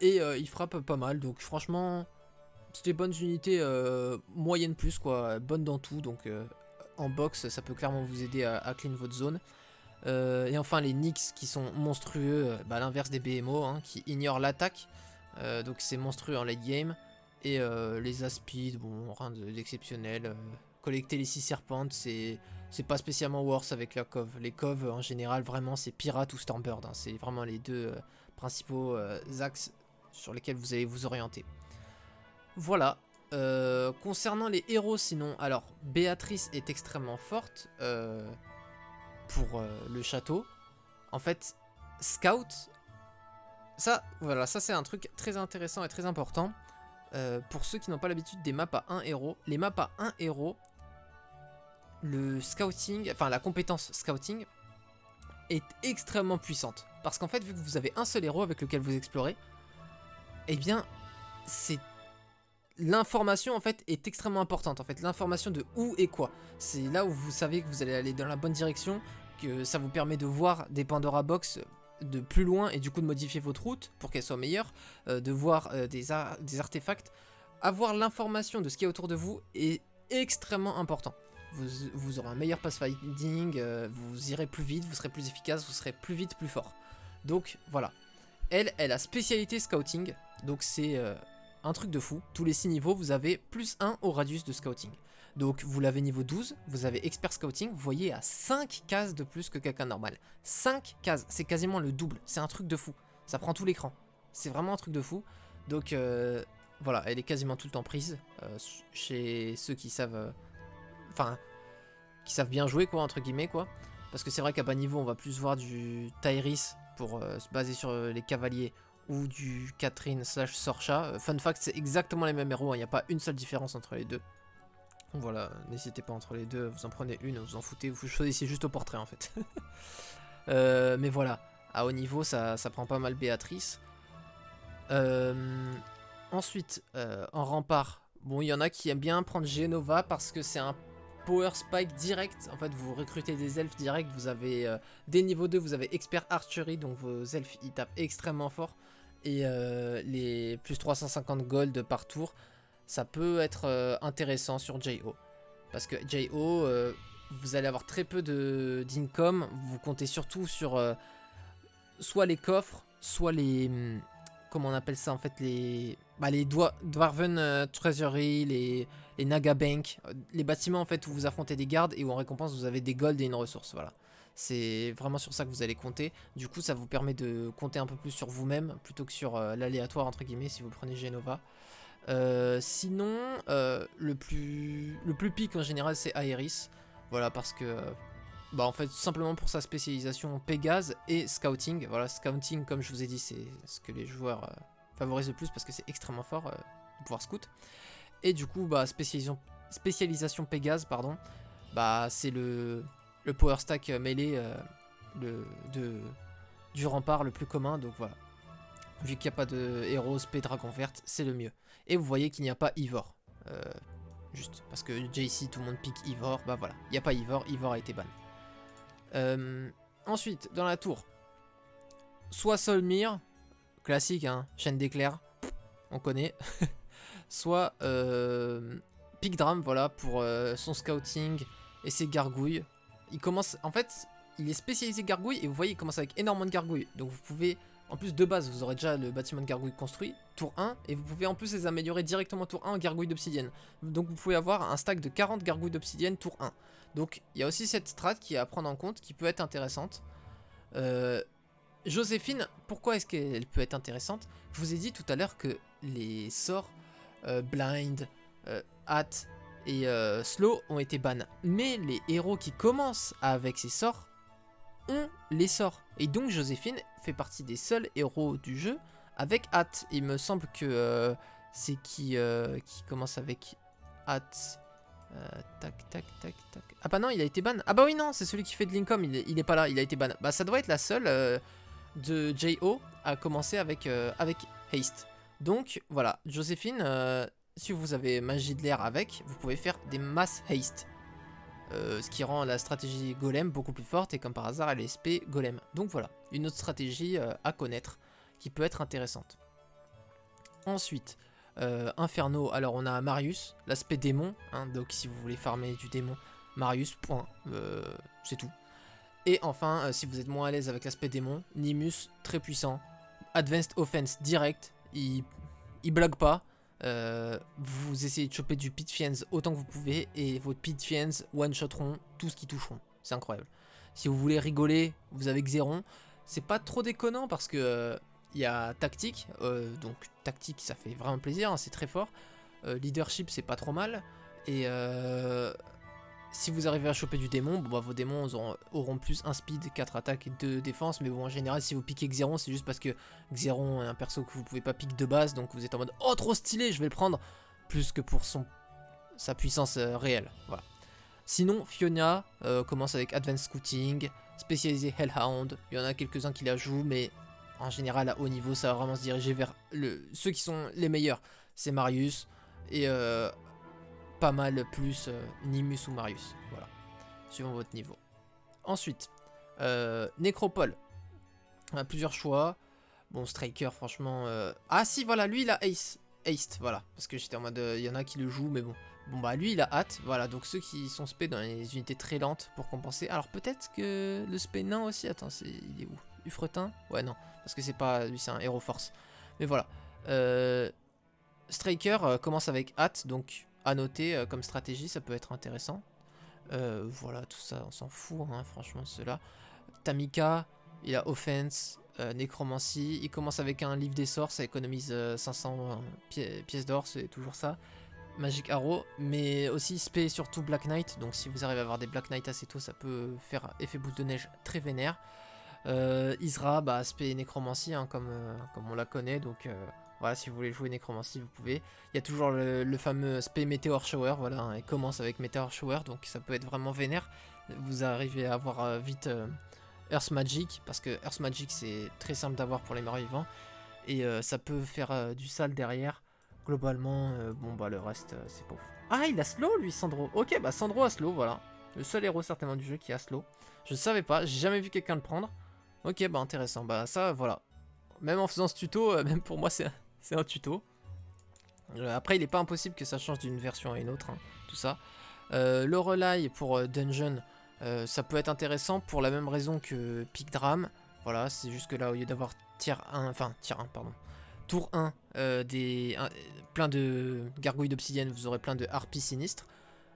Et ils frappent pas mal, donc franchement, c'est des bonnes unités moyennes plus quoi, bonnes dans tout, donc en box ça peut clairement vous aider à clean votre zone. Et enfin les Nyx qui sont monstrueux, à l'inverse des BMO hein, qui ignorent l'attaque, donc c'est monstrueux en late game. Et les aspides, bon, rien d'exceptionnel. Collecter les 6 serpentes, c'est pas spécialement worse avec la cove. Les coves, en général, vraiment, c'est pirate ou Stormbird. Hein. C'est vraiment les deux principaux axes sur lesquels vous allez vous orienter. Voilà. Concernant les héros, sinon, alors, Béatrice est extrêmement forte pour le château. En fait, Scout, ça, voilà, ça c'est un truc très intéressant et très important. Pour ceux qui n'ont pas l'habitude des maps à 1 héros, les maps à 1 héros, le scouting, enfin la compétence scouting est extrêmement puissante. Parce qu'en fait, vu que vous avez un seul héros avec lequel vous explorez, eh bien, c'est l'information en fait est extrêmement importante. En fait, l'information de où et quoi. C'est là où vous savez que vous allez aller dans la bonne direction, que ça vous permet de voir des Pandora Box de plus loin et du coup de modifier votre route pour qu'elle soit meilleure, de voir des artefacts. Avoir l'information de ce qui est autour de vous est extrêmement important. Vous aurez un meilleur pathfinding, vous irez plus vite, vous serez plus efficace, vous serez plus vite, plus fort. Donc voilà. Elle a spécialité scouting, donc c'est un truc de fou. Tous les 6 niveaux, vous avez plus 1 au radius de scouting. Donc vous l'avez niveau 12, vous avez expert scouting, vous voyez à 5 cases de plus que quelqu'un normal. 5 cases, c'est quasiment le double, c'est un truc de fou. Ça prend tout l'écran, c'est vraiment un truc de fou. Donc voilà, elle est quasiment tout le temps prise chez ceux qui savent... Enfin, qui savent bien jouer quoi, entre guillemets quoi. Parce que c'est vrai qu'à bas niveau, on va plus voir du Tyrese pour se baser sur les cavaliers ou du Catherine / Sorcha. Fun fact, c'est exactement les mêmes héros, il n'y a pas une seule différence entre les deux. Donc voilà, n'hésitez pas entre les deux, vous en prenez une, vous en foutez, vous choisissez juste au portrait en fait. Mais voilà, à haut niveau, ça prend pas mal Béatrice. Ensuite, en rempart, bon, il y en a qui aiment bien prendre Genova parce que c'est un power spike direct. En fait, vous recrutez des elfes direct, vous avez des niveaux 2, vous avez expert archery, donc vos elfes ils tapent extrêmement fort. Et les plus 350 gold par tour, ça peut être intéressant sur JO. Parce que JO, vous allez avoir très peu d'income, vous comptez surtout sur soit les coffres, soit les... comment on appelle ça en fait, les Dwarven Treasury, les Naga Bank, les bâtiments en fait où vous affrontez des gardes et où en récompense vous avez des gold et une ressource, voilà. C'est vraiment sur ça que vous allez compter. Du coup ça vous permet de compter un peu plus sur vous-même plutôt que sur l'aléatoire entre guillemets si vous prenez Genova. Sinon le plus pique en général c'est Aeris. Voilà parce que bah en fait simplement pour sa spécialisation Pégase et Scouting. Voilà, Scouting comme je vous ai dit c'est ce que les joueurs favorisent le plus parce que c'est extrêmement fort de pouvoir scout. Et du coup bah spécialisation Pégase pardon, bah c'est le power stack mêlé du rempart le plus commun, donc voilà. Vu qu'il n'y a pas de héros spé dragon verte, c'est le mieux. Et vous voyez qu'il n'y a pas Ivor. Juste parce que JC tout le monde pique Ivor, bah voilà, il n'y a pas Ivor, Ivor a été ban. Ensuite, dans la tour, soit Solmir, classique, hein, chaîne d'éclairs, on connaît. Soit Pigdram, voilà, pour son scouting et ses gargouilles. Il commence, en fait, il est spécialisé gargouille et vous voyez, il commence avec énormément de gargouilles. Donc vous pouvez, en plus de base, vous aurez déjà le bâtiment de gargouille construit, tour 1, et vous pouvez en plus les améliorer directement tour 1 en gargouille d'obsidienne. Donc vous pouvez avoir un stack de 40 gargouilles d'obsidienne tour 1. Donc il y a aussi cette strat qui est à prendre en compte, qui peut être intéressante. Joséphine, pourquoi est-ce qu'elle peut être intéressante? Je vous ai dit tout à l'heure que les sorts Blind, Hat et Slow ont été ban. Mais les héros qui commencent avec ces sorts ont les sorts. Et donc Joséphine fait partie des seuls héros du jeu avec Hat. Il me semble que c'est qui commence avec Hat. Tac, tac, tac, tac. Ah bah non, il a été ban. Ah bah oui, non, c'est celui qui fait de l'income, il est pas là, il a été ban. Bah ça doit être la seule de JO à commencer avec Haste. Donc voilà, Joséphine, si vous avez magie de l'air avec, vous pouvez faire des mass Haste. Ce qui rend la stratégie Golem beaucoup plus forte et comme par hasard elle est SP Golem. Donc voilà, une autre stratégie à connaître qui peut être intéressante. Ensuite, Inferno, alors on a Marius, l'aspect démon, hein, donc si vous voulez farmer du démon, Marius, point, c'est tout. Et enfin, si vous êtes moins à l'aise avec l'aspect démon, Nimus, très puissant, Advanced Offense direct, il blague pas, vous essayez de choper du Pit Fiends autant que vous pouvez, et vos Pit Fiends one-shotteront tout ce qui toucheront, c'est incroyable. Si vous voulez rigoler, vous avez Xeron, c'est pas trop déconnant parce que... il y a tactique, donc tactique ça fait vraiment plaisir, hein, c'est très fort. Leadership c'est pas trop mal. Et si vous arrivez à choper du démon, bon, bah, vos démons auront plus un speed, 4 attaques et 2 défenses. Mais bon en général si vous piquez Xeron c'est juste parce que Xeron est un perso que vous pouvez pas piquer de base. Donc vous êtes en mode oh trop stylé je vais le prendre. Plus que pour sa puissance réelle. Voilà. Sinon Fiona commence avec Advanced Scouting, spécialisé Hellhound. Il y en a quelques-uns qui la jouent mais... en général, à haut niveau, ça va vraiment se diriger vers ceux qui sont les meilleurs. C'est Marius et pas mal plus Nimus ou Marius. Voilà, suivant votre niveau. Ensuite, Nécropole. On a plusieurs choix. Bon, Striker, franchement... Ah si, voilà, lui, il a Ace. Haste, voilà. Parce que j'étais en mode... Il y en a qui le jouent, mais bon. Bon, bah, lui, il a hâte. Voilà, donc ceux qui sont spé dans les unités très lentes pour compenser. Alors, peut-être que le spé nain aussi... Attends, il est où? Ufretin? Ouais, non. Parce que c'est pas... Lui, c'est un héros force. Mais voilà. Striker commence avec hâte, donc à noter comme stratégie, ça peut être intéressant. Voilà, tout ça, on s'en fout, hein, franchement, ceux-là. Tamika, il a Offense, Nécromancie. Il commence avec un livre des sorts, ça économise 500 pièces d'or, c'est toujours ça. Magic Arrow, mais aussi spé surtout Black Knight. Donc si vous arrivez à avoir des Black Knight assez tôt, ça peut faire effet boule de neige très vénère. Isra, bah, spé Nécromancie, hein, comme on la connaît, donc voilà, si vous voulez jouer Nécromancie, vous pouvez. Il y a toujours le fameux spé Meteor Shower, voilà, hein, il commence avec Meteor Shower, donc ça peut être vraiment vénère. Vous arrivez à avoir vite Earth Magic, parce que Earth Magic c'est très simple d'avoir pour les morts vivants, et ça peut faire du sale derrière. Globalement, bon bah le reste c'est pauvre. Ah, il a slow lui, Sandro. Ok, bah Sandro a slow, voilà. Le seul héros certainement du jeu qui a slow. Je savais pas, j'ai jamais vu quelqu'un le prendre. Ok, bah intéressant, bah ça voilà. Même en faisant ce tuto, même pour moi c'est un tuto. Après il est pas impossible que ça change d'une version à une autre, hein, tout ça. Le relay pour Dungeon, ça peut être intéressant pour la même raison que Pic Dram. Voilà, c'est juste que là au lieu d'avoir pardon. Tour 1, plein de gargouilles d'obsidienne, vous aurez plein de harpies sinistres.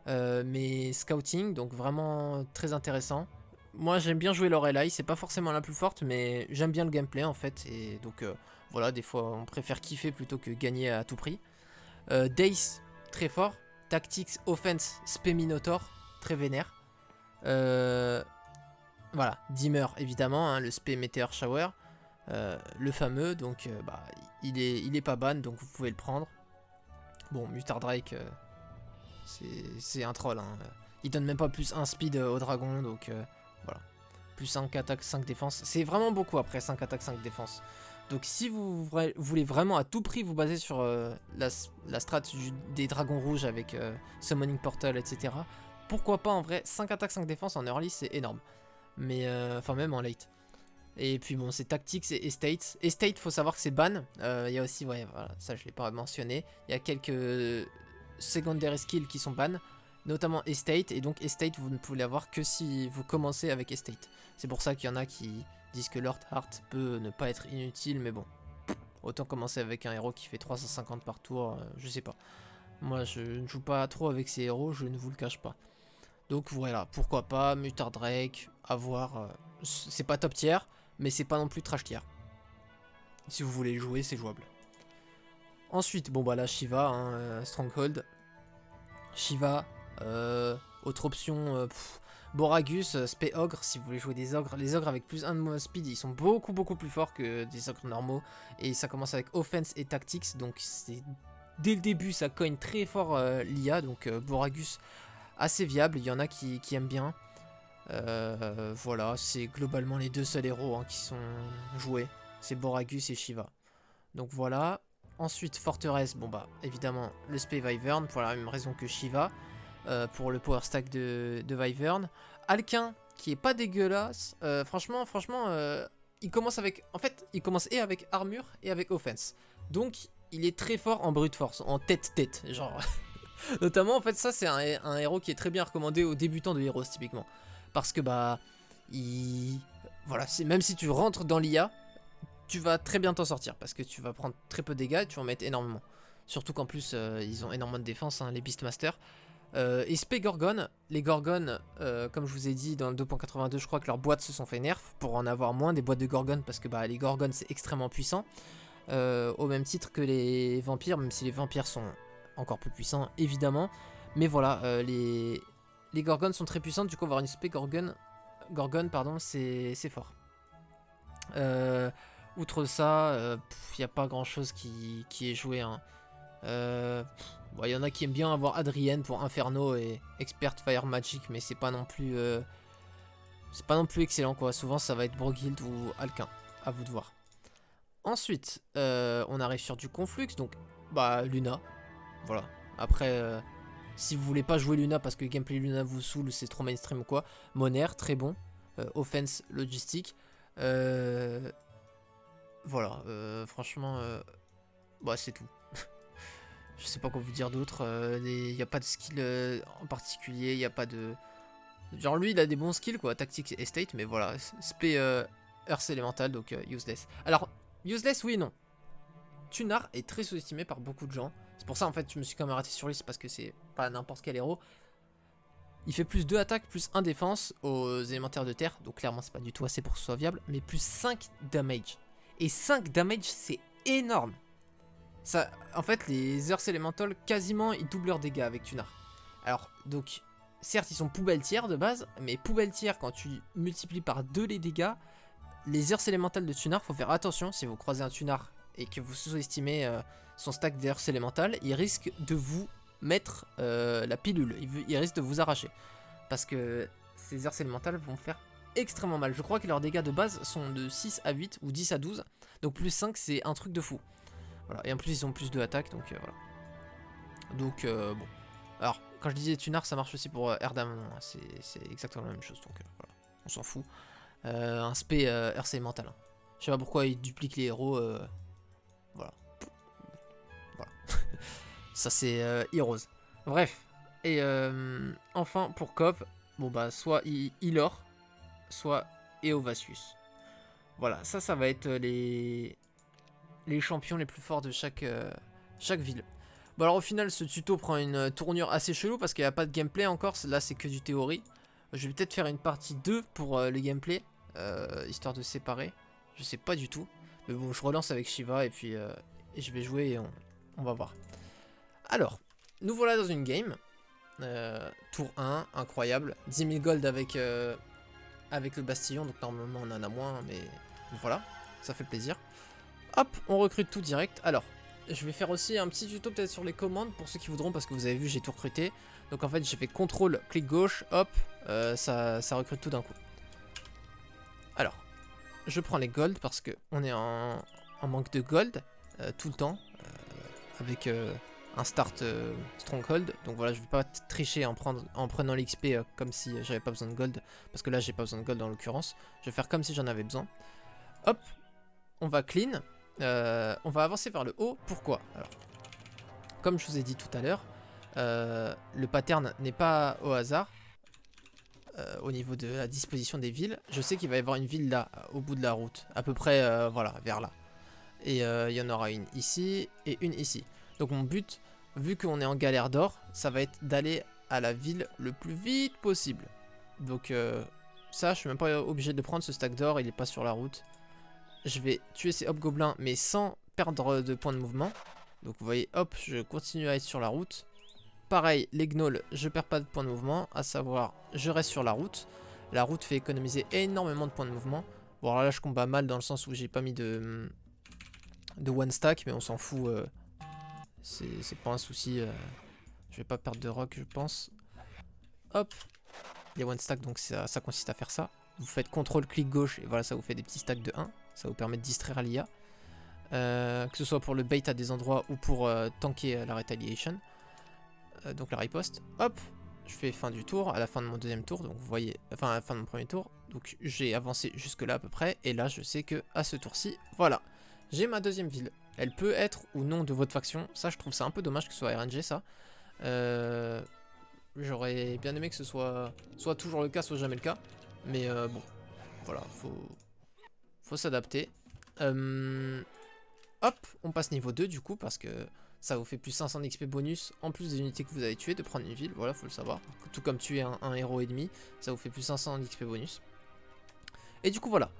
Mais scouting, donc vraiment très intéressant. Moi j'aime bien jouer Lorelai, c'est pas forcément la plus forte, mais j'aime bien le gameplay en fait. Et donc voilà, des fois on préfère kiffer plutôt que gagner à tout prix. Dace, très fort. Tactics, Offense, Spé Minotaur, très vénère. Voilà, Dimmer évidemment, hein, le Spé Meteor Shower. Le fameux, donc bah, il est pas ban, donc vous pouvez le prendre. Bon, Mutard Drake, c'est un troll, hein. Il donne même pas plus 1 speed au dragon, donc voilà. Plus 5 attaque, 5 défense. C'est vraiment beaucoup après 5 attaque, 5 défense. Donc si vous voulez vraiment à tout prix vous baser sur la strat des dragons rouges avec Summoning Portal, etc. Pourquoi pas en vrai, 5 attaques, 5 défense en early c'est énorme. Mais enfin même en late. Et puis bon, c'est Tactics et Estates. Estate, faut savoir que c'est ban. Il y a aussi, ouais, voilà, ça je l'ai pas mentionné. Il y a quelques secondary skills qui sont ban, notamment Estate. Et donc Estate, vous ne pouvez l'avoir que si vous commencez avec Estate. C'est pour ça qu'il y en a qui disent que Lord Heart peut ne pas être inutile, mais bon. Autant commencer avec un héros qui fait 350 par tour, je sais pas. Moi, je ne joue pas trop avec ces héros, je ne vous le cache pas. Donc voilà, pourquoi pas, Mutard Drake, à voir. C'est pas top tier, mais c'est pas non plus trash tier. Si vous voulez jouer, c'est jouable. Ensuite, bon bah là, Shiva, hein, Stronghold. Shiva, autre option, Boragus, Spé Ogre, si vous voulez jouer des ogres. Les ogres avec plus 1 de move speed, ils sont beaucoup plus forts que des ogres normaux. Et ça commence avec Offense et Tactics, donc c'est dès le début, ça cogne très fort l'IA, donc Boragus, assez viable, il y en a qui aiment bien. Voilà, c'est globalement les deux seuls héros, hein, qui sont joués. C'est Boragus et Shiva. Donc voilà. Ensuite, Forteresse, bon bah évidemment le Spé Wyvern pour la même raison que Shiva. Pour le power stack de Wyvern. Alquin, qui est pas dégueulasse. Franchement, il commence avec... En fait, il commence et avec armure et avec offense. Donc, il est très fort en brute force, en tête-tête, genre... Notamment, en fait, ça, c'est un héros qui est très bien recommandé aux débutants de Heroes, typiquement. Parce que, bah... Voilà, même si tu rentres dans l'IA, tu vas très bien t'en sortir. Parce que tu vas prendre très peu de dégâts et tu vas en mettre énormément. Surtout qu'en plus, ils ont énormément de défense, hein, les Beastmasters. Et Spé Gorgon, les Gorgones, comme je vous ai dit dans le 2.82, je crois que leurs boîtes se sont fait nerf pour en avoir moins des boîtes de Gorgones, parce que bah, les Gorgones c'est extrêmement puissant, au même titre que les vampires, même si les vampires sont encore plus puissants évidemment, mais voilà, les Gorgones sont très puissantes, du coup avoir une Spé Gorgone, pardon, c'est fort. Outre ça, il n'y a pas grand chose qui est joué, hein. Il y en a qui aiment bien avoir Adrienne pour Inferno et Expert Fire Magic, mais c'est pas non plus excellent quoi. Souvent ça va être Broguild ou Alquin, à vous de voir. Ensuite, on arrive sur du Conflux, donc bah Luna, voilà. Après, si vous voulez pas jouer Luna parce que le gameplay Luna vous saoule, c'est trop mainstream ou quoi, Monaire, très bon, Offense Logistique. voilà, franchement, bah c'est tout. Je sais pas quoi vous dire d'autre, il n'y a pas de skill en particulier, il n'y a pas de... Genre lui il a des bons skills quoi, tactique et state, mais voilà, spé Earth Elemental, donc useless. Alors, useless oui et non. Tunar est très sous-estimé par beaucoup de gens, c'est pour ça en fait je me suis quand même arrêté sur lui, c'est parce que c'est pas n'importe quel héros. Il fait plus 2 attaques, plus 1 défense aux élémentaires de terre, donc clairement c'est pas du tout assez pour que ce soit viable, mais plus 5 damage. Et 5 damage c'est énorme. Ça, en fait, les Earth Elemental, quasiment, ils doublent leurs dégâts avec Tunar. Alors, donc, certes, ils sont poubelle tiers de base, mais poubelle tiers, quand tu multiplies par 2 les dégâts, les Earth Elemental de Tunar, faut faire attention, si vous croisez un Tunar et que vous sous-estimez son stack d'Earth Elemental, il risque de vous mettre la pilule, il risque de vous arracher. Parce que ces Earth Elemental vont faire extrêmement mal. Je crois que leurs dégâts de base sont de 6 à 8 ou 10 à 12, donc plus 5, c'est un truc de fou. Voilà. Et en plus ils ont plus de attaque, donc voilà. Donc bon. Alors quand je disais Tunar ça marche aussi pour Erdam, c'est exactement la même chose, donc voilà. On s'en fout. Un spé RC mental. Je sais pas pourquoi il duplique les héros. Voilà. Voilà. Ça c'est Heroes. Bref. Et enfin pour Kov, bon bah soit Ilor, soit Eovasius. Voilà, ça va être les champions les plus forts de chaque ville. Bon alors au final ce tuto prend une tournure assez chelou parce qu'il n'y a pas de gameplay encore, là c'est que du théorie. Je vais peut-être faire une partie 2 pour le gameplay, histoire de séparer, je sais pas du tout. Mais bon je relance avec Shiva et puis je vais jouer et on va voir. Alors, nous voilà dans une game, tour 1, incroyable, 10 000 gold avec le Bastillon, donc normalement on en a moins mais voilà, ça fait plaisir. Hop, on recrute tout direct. Alors, je vais faire aussi un petit tuto peut-être sur les commandes pour ceux qui voudront, parce que vous avez vu, j'ai tout recruté. Donc en fait, j'ai fait CTRL, clic gauche, hop, ça recrute tout d'un coup. Alors, je prends les gold parce que on est en manque de gold tout le temps, avec un start stronghold. Donc voilà, je vais pas tricher en prenant l'XP comme si j'avais pas besoin de gold, parce que là j'ai pas besoin de gold en l'occurrence. Je vais faire comme si j'en avais besoin. Hop, on va clean. On va avancer vers le haut. Pourquoi? Alors, comme je vous ai dit tout à l'heure, le pattern n'est pas au hasard au niveau de la disposition des villes. Je sais qu'il va y avoir une ville là, au bout de la route, à peu près voilà, vers là. Et il y en aura une ici et une ici. Donc mon but, vu qu'on est en galère d'or, ça va être d'aller à la ville le plus vite possible. Donc ça, je suis même pas obligé de prendre ce stack d'or, il est pas sur la route. Je vais tuer ces hobgoblins mais sans perdre de points de mouvement. Donc vous voyez, hop, je continue à être sur la route. Pareil, les gnolls, je perds pas de points de mouvement, à savoir, je reste sur la route. La route fait économiser énormément de points de mouvement. Bon alors là je combats mal dans le sens où j'ai pas mis de one stack, mais on s'en fout. C'est pas un souci. Je vais pas perdre de rock je pense. Hop, les one stack, donc ça consiste à faire ça. Vous faites CTRL clic gauche et voilà, ça vous fait des petits stacks de 1. Ça vous permet de distraire l'IA. Que ce soit pour le bait à des endroits ou pour tanker la retaliation. Donc la riposte. Hop, je fais fin du tour, à la fin de mon deuxième tour. Donc vous voyez, enfin à la fin de mon premier tour. Donc j'ai avancé jusque là à peu près. Et là je sais que à ce tour-ci, voilà, j'ai ma deuxième ville. Elle peut être ou non de votre faction. Ça je trouve ça un peu dommage que ce soit RNG ça. J'aurais bien aimé que ce soit toujours le cas, soit jamais le cas. Mais bon, voilà, faut s'adapter. Hop, on passe niveau 2 du coup, parce que ça vous fait plus 500 d'XP bonus en plus des unités que vous avez tuées, de prendre une ville, voilà, faut le savoir. Tout comme tuer un héros ennemi, ça vous fait plus 500 d'XP bonus. Et du coup voilà,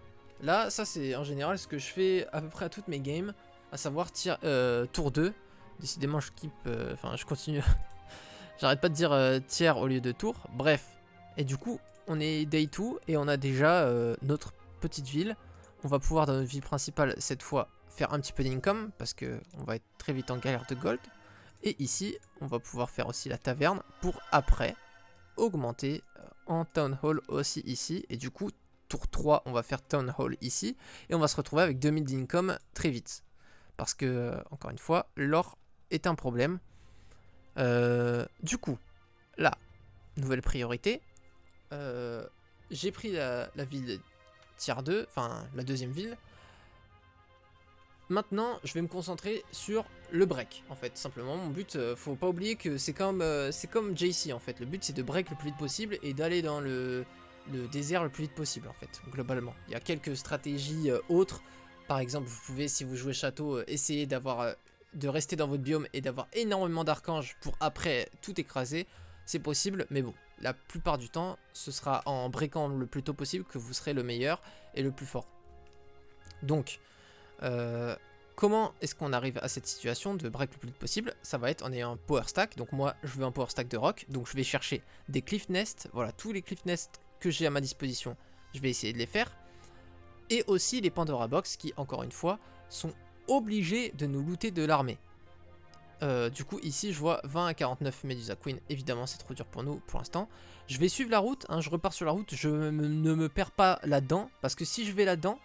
là ça c'est en général ce que je fais à peu près à toutes mes games, à savoir tour 2. Décidément je skip, enfin je continue, j'arrête pas de dire tiers au lieu de tour, bref. Et du coup on est day 2 et on a déjà notre petite ville. On va pouvoir dans notre ville principale cette fois faire un petit peu d'income parce que on va être très vite en galère de gold. Et ici on va pouvoir faire aussi la taverne pour après augmenter en town hall aussi ici. Et du coup tour 3 on va faire town hall ici et on va se retrouver avec 2000 d'income très vite. Parce que encore une fois l'or est un problème. Du coup là, nouvelle priorité. J'ai pris la ville tier 2, enfin la deuxième ville. maintenant, je vais me concentrer sur le break, en fait, simplement. Mon but, faut pas oublier que c'est comme JC, en fait. Le but, c'est de break le plus vite possible et d'aller dans le désert le plus vite possible, en fait, globalement. Il y a quelques stratégies autres. Par exemple, vous pouvez, si vous jouez château, essayer de rester dans votre biome et d'avoir énormément d'archanges pour après tout écraser. C'est possible, mais bon, la plupart du temps, ce sera en breakant le plus tôt possible que vous serez le meilleur et le plus fort. Donc, comment est-ce qu'on arrive à cette situation de break le plus vite possible? Ça va être en ayant un power stack. Donc moi, je veux un power stack de rock. Donc je vais chercher des cliff nests. Voilà, tous les cliff nests que j'ai à ma disposition, je vais essayer de les faire. Et aussi les Pandora Box qui, encore une fois, sont obligés de nous looter de l'armée. Du coup, ici, je vois 20 à 49 Medusa Queen. Évidemment, c'est trop dur pour nous pour l'instant. Je vais suivre la route. Hein, je repars sur la route. Je ne me perds pas là-dedans. Parce que si je vais là-dedans,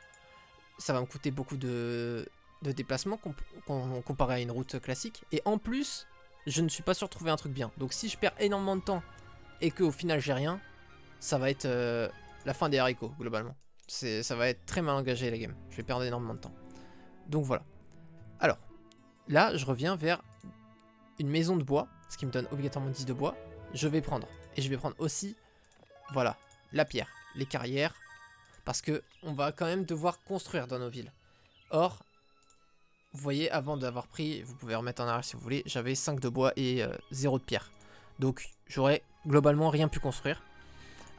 ça va me coûter beaucoup de déplacement comparé à une route classique. Et en plus, je ne suis pas sûr de trouver un truc bien. Donc si je perds énormément de temps et qu'au final j'ai rien, ça va être la fin des haricots globalement. Ça va être très mal engagé la game. Je vais perdre énormément de temps. Donc voilà. Alors, là je reviens vers une maison de bois, ce qui me donne obligatoirement 10 de bois. Je vais prendre. Et je vais prendre aussi, voilà, la pierre, les carrières. Parce que on va quand même devoir construire dans nos villes. Or, vous voyez, avant d'avoir pris, vous pouvez remettre en arrière si vous voulez, j'avais 5 de bois et 0 de pierre. Donc j'aurais globalement rien pu construire.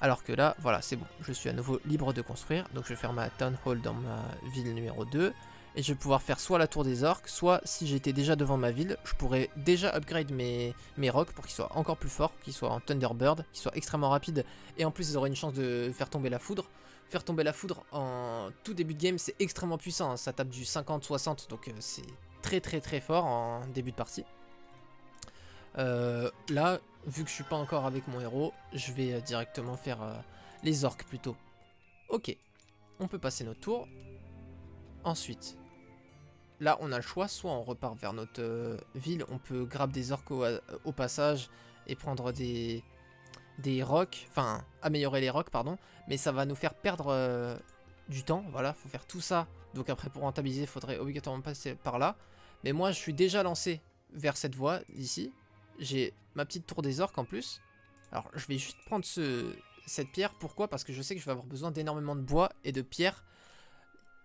Alors que là, voilà, c'est bon. Je suis à nouveau libre de construire. Donc je vais faire ma town hall dans ma ville numéro 2. Et je vais pouvoir faire soit la tour des orques, soit si j'étais déjà devant ma ville, je pourrais déjà upgrade mes rocks pour qu'ils soient encore plus forts, qu'ils soient en Thunderbird, qu'ils soient extrêmement rapides. Et en plus, ils auraient une chance de faire tomber la foudre. Faire tomber la foudre en tout début de game, c'est extrêmement puissant. Hein. Ça tape du 50-60, donc c'est très fort en début de partie. Là, vu que je suis pas encore avec mon héros, je vais directement faire les orques plutôt. Ok, on peut passer notre tour. Ensuite, là on a le choix, soit on repart vers notre ville, on peut grab des orques au passage et prendre des rocks, enfin améliorer les rocks pardon, mais ça va nous faire perdre du temps, voilà, faut faire tout ça. Donc après pour rentabiliser, il faudrait obligatoirement passer par là. Mais moi je suis déjà lancé vers cette voie ici. J'ai ma petite tour des orques en plus. Alors je vais juste prendre cette pierre, pourquoi? Parce que je sais que je vais avoir besoin d'énormément de bois et de pierres.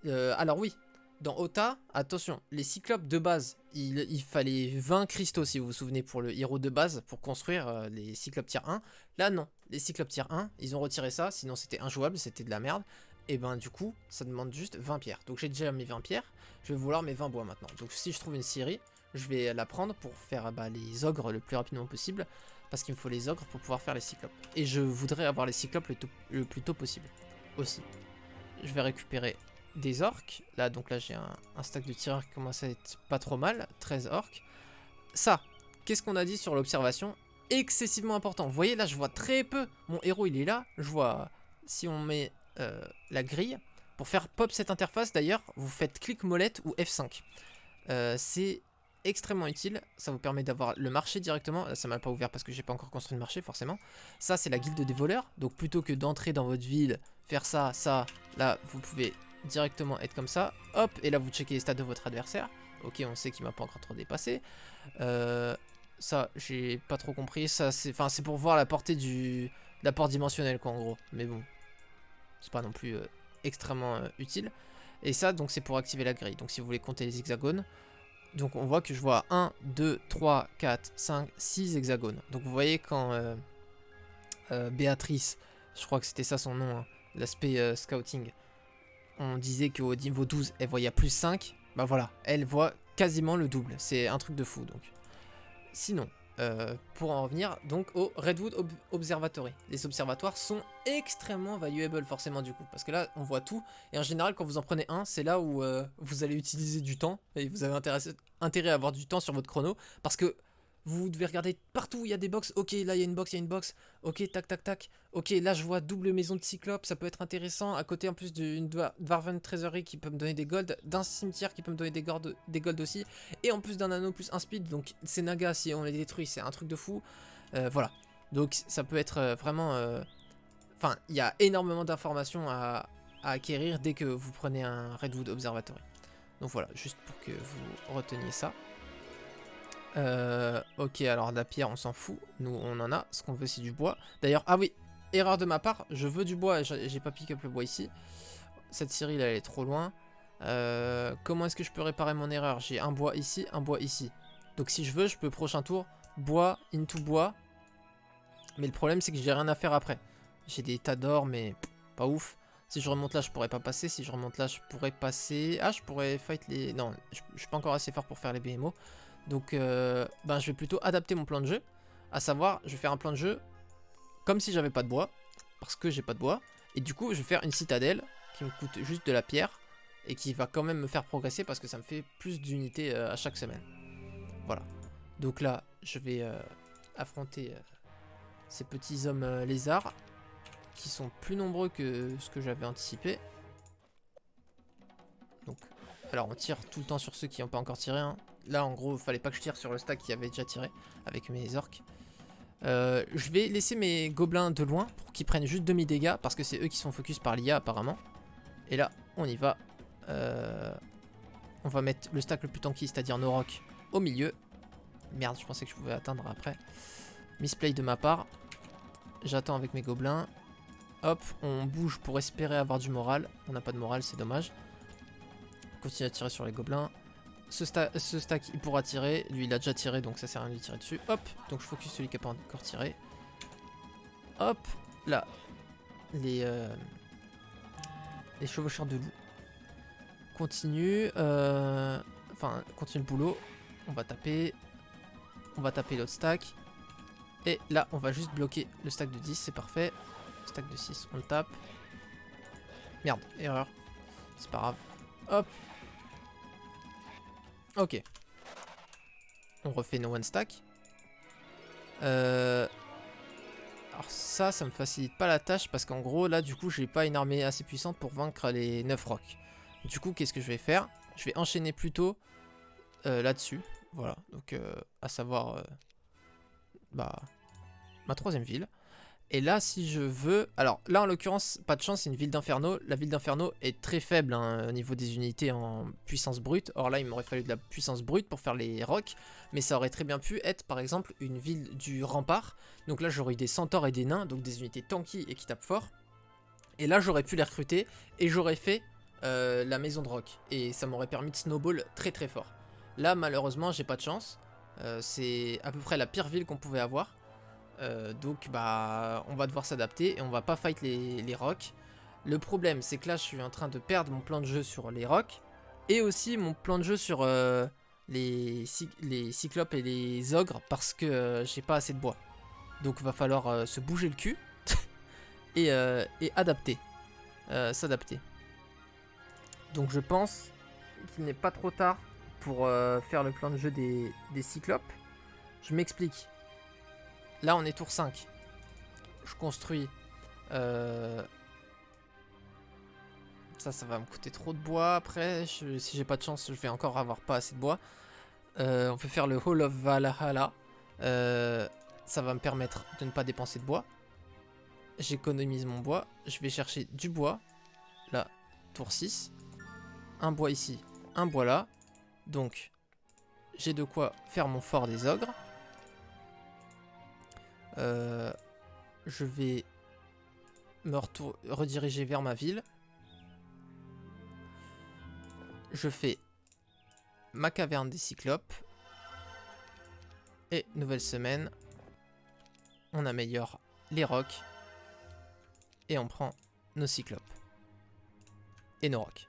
Alors oui, dans Ota, attention, les cyclopes de base, il fallait 20 cristaux si vous vous souvenez pour le héros de base, pour construire les cyclopes tier 1. Là non, les cyclopes tier 1, ils ont retiré ça, sinon c'était injouable, c'était de la merde. Et ben du coup, ça demande juste 20 pierres. Donc j'ai déjà mes 20 pierres, je vais vouloir mes 20 bois maintenant. Donc si je trouve une scierie, je vais la prendre pour faire les ogres le plus rapidement possible. Parce qu'il me faut les ogres pour pouvoir faire les cyclopes. Et je voudrais avoir les cyclopes le plus tôt possible aussi. Je vais récupérer des orques. Là, donc là, j'ai un stack de tireurs qui commence à être pas trop mal. 13 orques. Ça, qu'est-ce qu'on a dit sur l'observation? Excessivement important. Vous voyez, là, je vois très peu. Mon héros, il est là. Je vois, si on met la grille, pour faire pop cette interface, d'ailleurs, vous faites clic molette ou F5. C'est extrêmement utile. Ça vous permet d'avoir le marché directement. Ça m'a pas ouvert parce que j'ai pas encore construit le marché, forcément. Ça, c'est la guilde des voleurs. Donc, plutôt que d'entrer dans votre ville, faire ça, là, vous pouvez directement être comme ça, hop, et là vous checkez les stats de votre adversaire. Ok, on sait qu'il m'a pas encore trop dépassé. Ça, j'ai pas trop compris. Ça, c'est pour voir la portée de l'apport dimensionnel, quoi, en gros. Mais bon, c'est pas non plus extrêmement utile. Et ça, donc, c'est pour activer la grille. Donc, si vous voulez compter les hexagones, donc on voit que je vois 1, 2, 3, 4, 5, 6 hexagones. Donc, vous voyez quand Béatrice, je crois que c'était ça son nom, hein, l'aspect scouting, on disait qu'au niveau 12, elle voyait plus 5. Bah voilà, elle voit quasiment le double. C'est un truc de fou, donc. Sinon, pour en revenir donc au Redwood Observatory. Les observatoires sont extrêmement valuable forcément du coup. Parce que là, on voit tout. Et en général, quand vous en prenez un, c'est là où vous allez utiliser du temps. Et vous avez intérêt à avoir du temps sur votre chrono. Parce que vous devez regarder partout où il y a des box. Ok, là il y a une box, Ok, tac, tac, tac. Ok, là je vois double maison de cyclope, ça peut être intéressant. À côté en plus d'une Dwarven Treasury qui peut me donner des gold, d'un cimetière qui peut me donner des gold aussi. Et en plus d'un anneau plus un speed, donc c'est naga si on les détruit, c'est un truc de fou. Voilà, donc ça peut être vraiment... Enfin, il y a énormément d'informations à acquérir dès que vous prenez un Redwood Observatory. Donc voilà, juste pour que vous reteniez ça. Ok, alors la pierre, on s'en fout. Nous, on en a. Ce qu'on veut, c'est du bois. D'ailleurs, ah oui, erreur de ma part. Je veux du bois. J'ai pas pick up le bois ici. Cette série, là, elle est trop loin. Comment est-ce que je peux réparer mon erreur? J'ai un bois ici, un bois ici. Donc si je veux, je peux prochain tour, bois, into bois. Mais le problème, c'est que j'ai rien à faire après. J'ai des tas d'or, mais pas ouf. Si je remonte là, je pourrais pas passer. Si je remonte là, je pourrais passer. Ah, je pourrais fight les... Non, je suis pas encore assez fort pour faire les BMO. Donc, ben, je vais plutôt adapter mon plan de jeu. À savoir, je vais faire un plan de jeu comme si j'avais pas de bois. Parce que j'ai pas de bois. Et du coup, je vais faire une citadelle qui me coûte juste de la pierre. Et qui va quand même me faire progresser parce que ça me fait plus d'unités à chaque semaine. Voilà. Donc là, je vais affronter ces petits hommes lézards. Qui sont plus nombreux que ce que j'avais anticipé. Donc, alors on tire tout le temps sur ceux qui n'ont pas encore tiré. Hein. Là, en gros, il fallait pas que je tire sur le stack qui avait déjà tiré avec mes orques. Je vais laisser mes gobelins de loin pour qu'ils prennent juste demi-dégâts parce que c'est eux qui sont focus par l'IA apparemment. Et là, on y va. On va mettre le stack le plus tanky, c'est-à-dire nos rocs, au milieu. Merde, je pensais que je pouvais atteindre après. Misplay de ma part. J'attends avec mes gobelins. Hop, on bouge pour espérer avoir du moral. On n'a pas de moral, c'est dommage. Continue à tirer sur les gobelins. Ce stack, il pourra tirer. Lui, il a déjà tiré, donc ça sert à rien de lui tirer dessus. Hop, donc je focus celui qui n'a pas encore tiré. Hop, là. Les chevaucheurs de loup. Continue. Enfin, continue le boulot. On va taper. On va taper l'autre stack. Et là, on va juste bloquer le stack de 10, c'est parfait. Stack de 6, on le tape. Merde, erreur. C'est pas grave. Hop. Ok. On refait nos one stack. Alors ça me facilite pas la tâche parce qu'en gros, là, du coup, j'ai pas une armée assez puissante pour vaincre les 9 rocs. Du coup, qu'est-ce que je vais faire? Je vais enchaîner plutôt là-dessus. Voilà, donc à savoir bah, ma troisième ville. Et là, si je veux... Alors là, en l'occurrence, pas de chance, c'est une ville d'Inferno. La ville d'Inferno est très faible hein, au niveau des unités en puissance brute. Or là, il m'aurait fallu de la puissance brute pour faire les rocs. Mais ça aurait très bien pu être, par exemple, une ville du rempart. Donc là, j'aurais eu des centaures et des nains, donc des unités tanky et qui tapent fort. Et là, j'aurais pu les recruter et j'aurais fait la maison de roc. Et ça m'aurait permis de snowball très très fort. Là, malheureusement, j'ai pas de chance. C'est à peu près la pire ville qu'on pouvait avoir. Donc bah on va devoir s'adapter et on va pas fight les rocs. Le problème c'est que là je suis en train de perdre mon plan de jeu sur les rocs et aussi mon plan de jeu sur les cyclopes et les ogres parce que j'ai pas assez de bois. Donc va falloir se bouger le cul et adapter, s'adapter. Donc je pense qu'il n'est pas trop tard pour faire le plan de jeu des cyclopes. Je m'explique. Là, on est tour 5. Je construis. Ça va me coûter trop de bois. Après, si j'ai pas de chance, je vais encore avoir pas assez de bois. On peut faire le Hall of Valhalla. Ça va me permettre de ne pas dépenser de bois. J'économise mon bois. Je vais chercher du bois. Là, tour 6. Un bois ici, un bois là. Donc, j'ai de quoi faire mon fort des ogres. Je vais me rediriger vers ma ville. Je fais ma caverne des cyclopes. Et nouvelle semaine. On améliore les rocs. Et on prend nos cyclopes. Et nos rocs.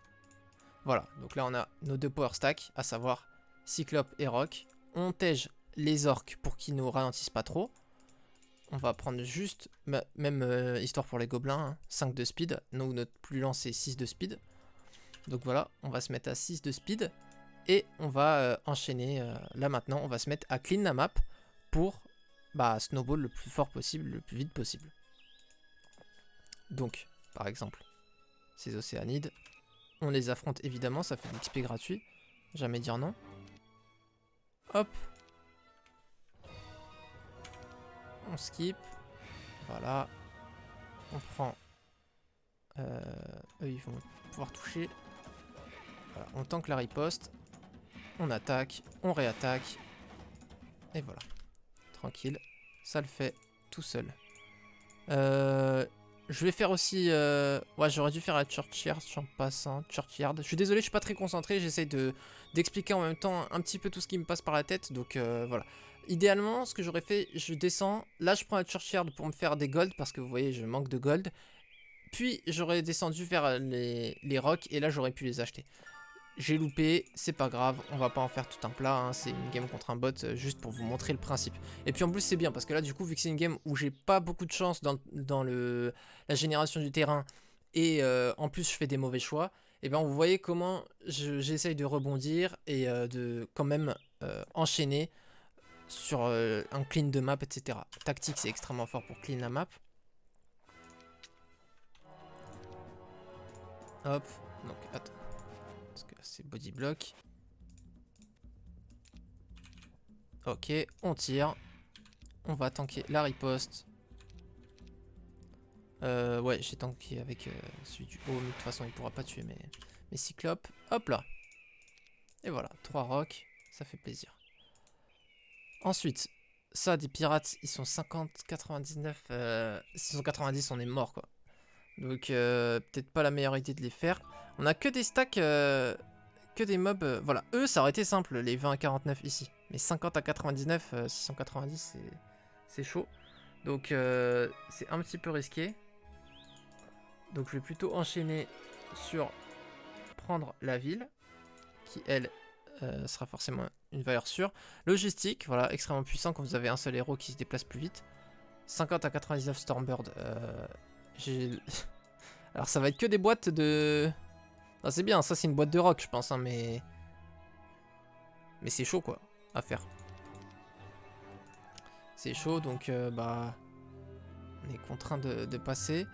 Voilà, donc là on a nos deux power stacks, à savoir cyclope et roc. On tège les orques pour qu'ils nous ralentissent pas trop. On va prendre juste, même histoire pour les gobelins, hein, 5 de speed. Nous, notre plus lent, c'est 6 de speed. Donc voilà, on va se mettre à 6 de speed. Et on va enchaîner, là maintenant, on va se mettre à clean la map pour snowball le plus fort possible, le plus vite possible. Donc, par exemple, ces océanides, on les affronte évidemment, ça fait de l'XP gratuit. Jamais dire non. Hop. On skip. Voilà. On prend... eux, ils vont pouvoir toucher. Voilà, on tank la riposte. On attaque, on réattaque. Et voilà. Tranquille. Ça le fait tout seul. Je vais faire aussi... Ouais, j'aurais dû faire la Churchyard en passant. Churchyard. Je suis désolé, je suis pas très concentré. J'essaye d'expliquer en même temps un petit peu tout ce qui me passe par la tête. Donc voilà. Idéalement, ce que j'aurais fait, je descends. Là, je prends la Churchyard pour me faire des gold. Parce que vous voyez, je manque de gold. Puis, j'aurais descendu vers les rocks. Et là, j'aurais pu les acheter. J'ai loupé, c'est pas grave, on va pas en faire tout un plat, hein, c'est une game contre un bot juste pour vous montrer le principe. Et puis en plus c'est bien parce que là du coup vu que c'est une game où j'ai pas beaucoup de chance dans la génération du terrain et en plus je fais des mauvais choix, et bien vous voyez comment j'essaye de rebondir et de quand même enchaîner sur un clean de map, etc. Tactique c'est extrêmement fort pour clean la map. Hop, donc attends. Parce que c'est body block. Ok, on tire. On va tanker la riposte. Ouais, j'ai tanké avec celui du haut, mais de toute façon il pourra pas tuer mes cyclopes. Hop là. Et voilà, 3 rocks, ça fait plaisir. Ensuite, ça des pirates, ils sont 50, 99. S'ils sont 90, on est mort quoi. Donc peut-être pas la meilleure idée de les faire. On a que des stacks, que des mobs. Voilà, eux ça aurait été simple, les 20 à 49 ici. Mais 50 à 99, 690 c'est chaud. Donc c'est un petit peu risqué. Donc je vais plutôt enchaîner sur prendre la ville. Qui elle sera forcément une valeur sûre. Logistique, voilà, extrêmement puissant quand vous avez un seul héros qui se déplace plus vite. 50 à 99 Stormbird. Alors ça va être que des boîtes de... Ah, c'est bien, ça c'est une boîte de rock je pense, hein, mais c'est chaud quoi, à faire. C'est chaud donc bah... On est contraint de passer.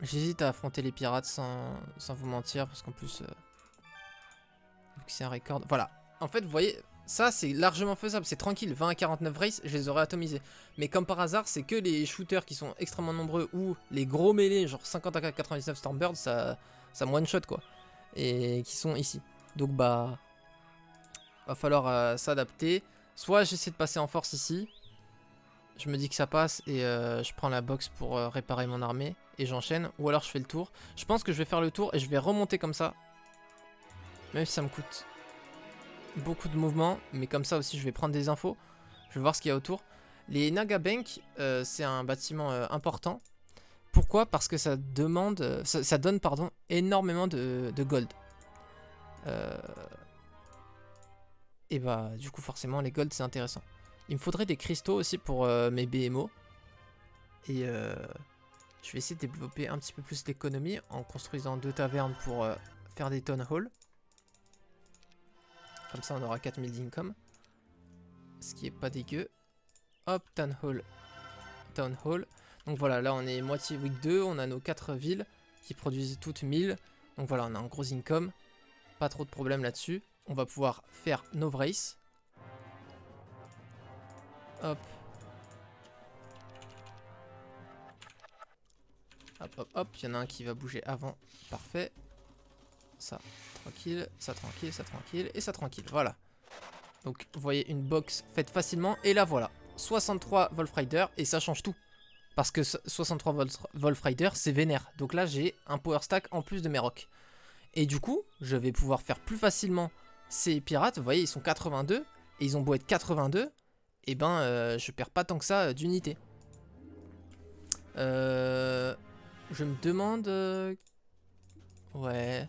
J'hésite à affronter les pirates sans vous mentir, parce qu'en plus... vu que c'est un record... Voilà, en fait vous voyez... Ça c'est largement faisable, c'est tranquille, 20 à 49 races, je les aurais atomisés. Mais comme par hasard, c'est que les shooters qui sont extrêmement nombreux ou les gros mêlés, genre 50 à 99 Stormbird, ça one shot quoi. Et qui sont ici. Donc bah, va falloir s'adapter. Soit j'essaie de passer en force ici, je me dis que ça passe et je prends la box pour réparer mon armée et j'enchaîne. Ou alors je fais le tour. Je pense que je vais faire le tour et je vais remonter comme ça. Même si ça me coûte beaucoup de mouvements, mais comme ça aussi je vais prendre des infos. Je vais voir ce qu'il y a autour. Les Naga Bank, c'est un bâtiment important. Pourquoi? Parce que ça demande, ça donne pardon, énormément de gold. Et bah du coup forcément les gold c'est intéressant. Il me faudrait des cristaux aussi pour mes BMO. Et je vais essayer de développer un petit peu plus l'économie en construisant 2 tavernes pour faire des town hall. Comme ça on aura 4000 d'income. Ce qui est pas dégueu. Hop, town hall. Town hall. Donc voilà, là on est moitié week 2. On a nos 4 villes qui produisent toutes 1000. Donc voilà, on a un gros income. Pas trop de problème là-dessus. On va pouvoir faire nos races. Hop. Hop, hop, hop. Il y en a un qui va bouger avant. Parfait. Ça, tranquille. Ça, tranquille. Ça, tranquille. Et ça, tranquille. Voilà. Donc, vous voyez une box faite facilement. Et là, voilà. 63 Wolfrider. Et ça change tout. Parce que 63 Wolfrider, c'est vénère. Donc là, j'ai un power stack en plus de mes rocks. Et du coup, je vais pouvoir faire plus facilement ces pirates. Vous voyez, ils sont 82. Et ils ont beau être 82. Et ben, je perds pas tant que ça d'unité. Je me demande... Ouais.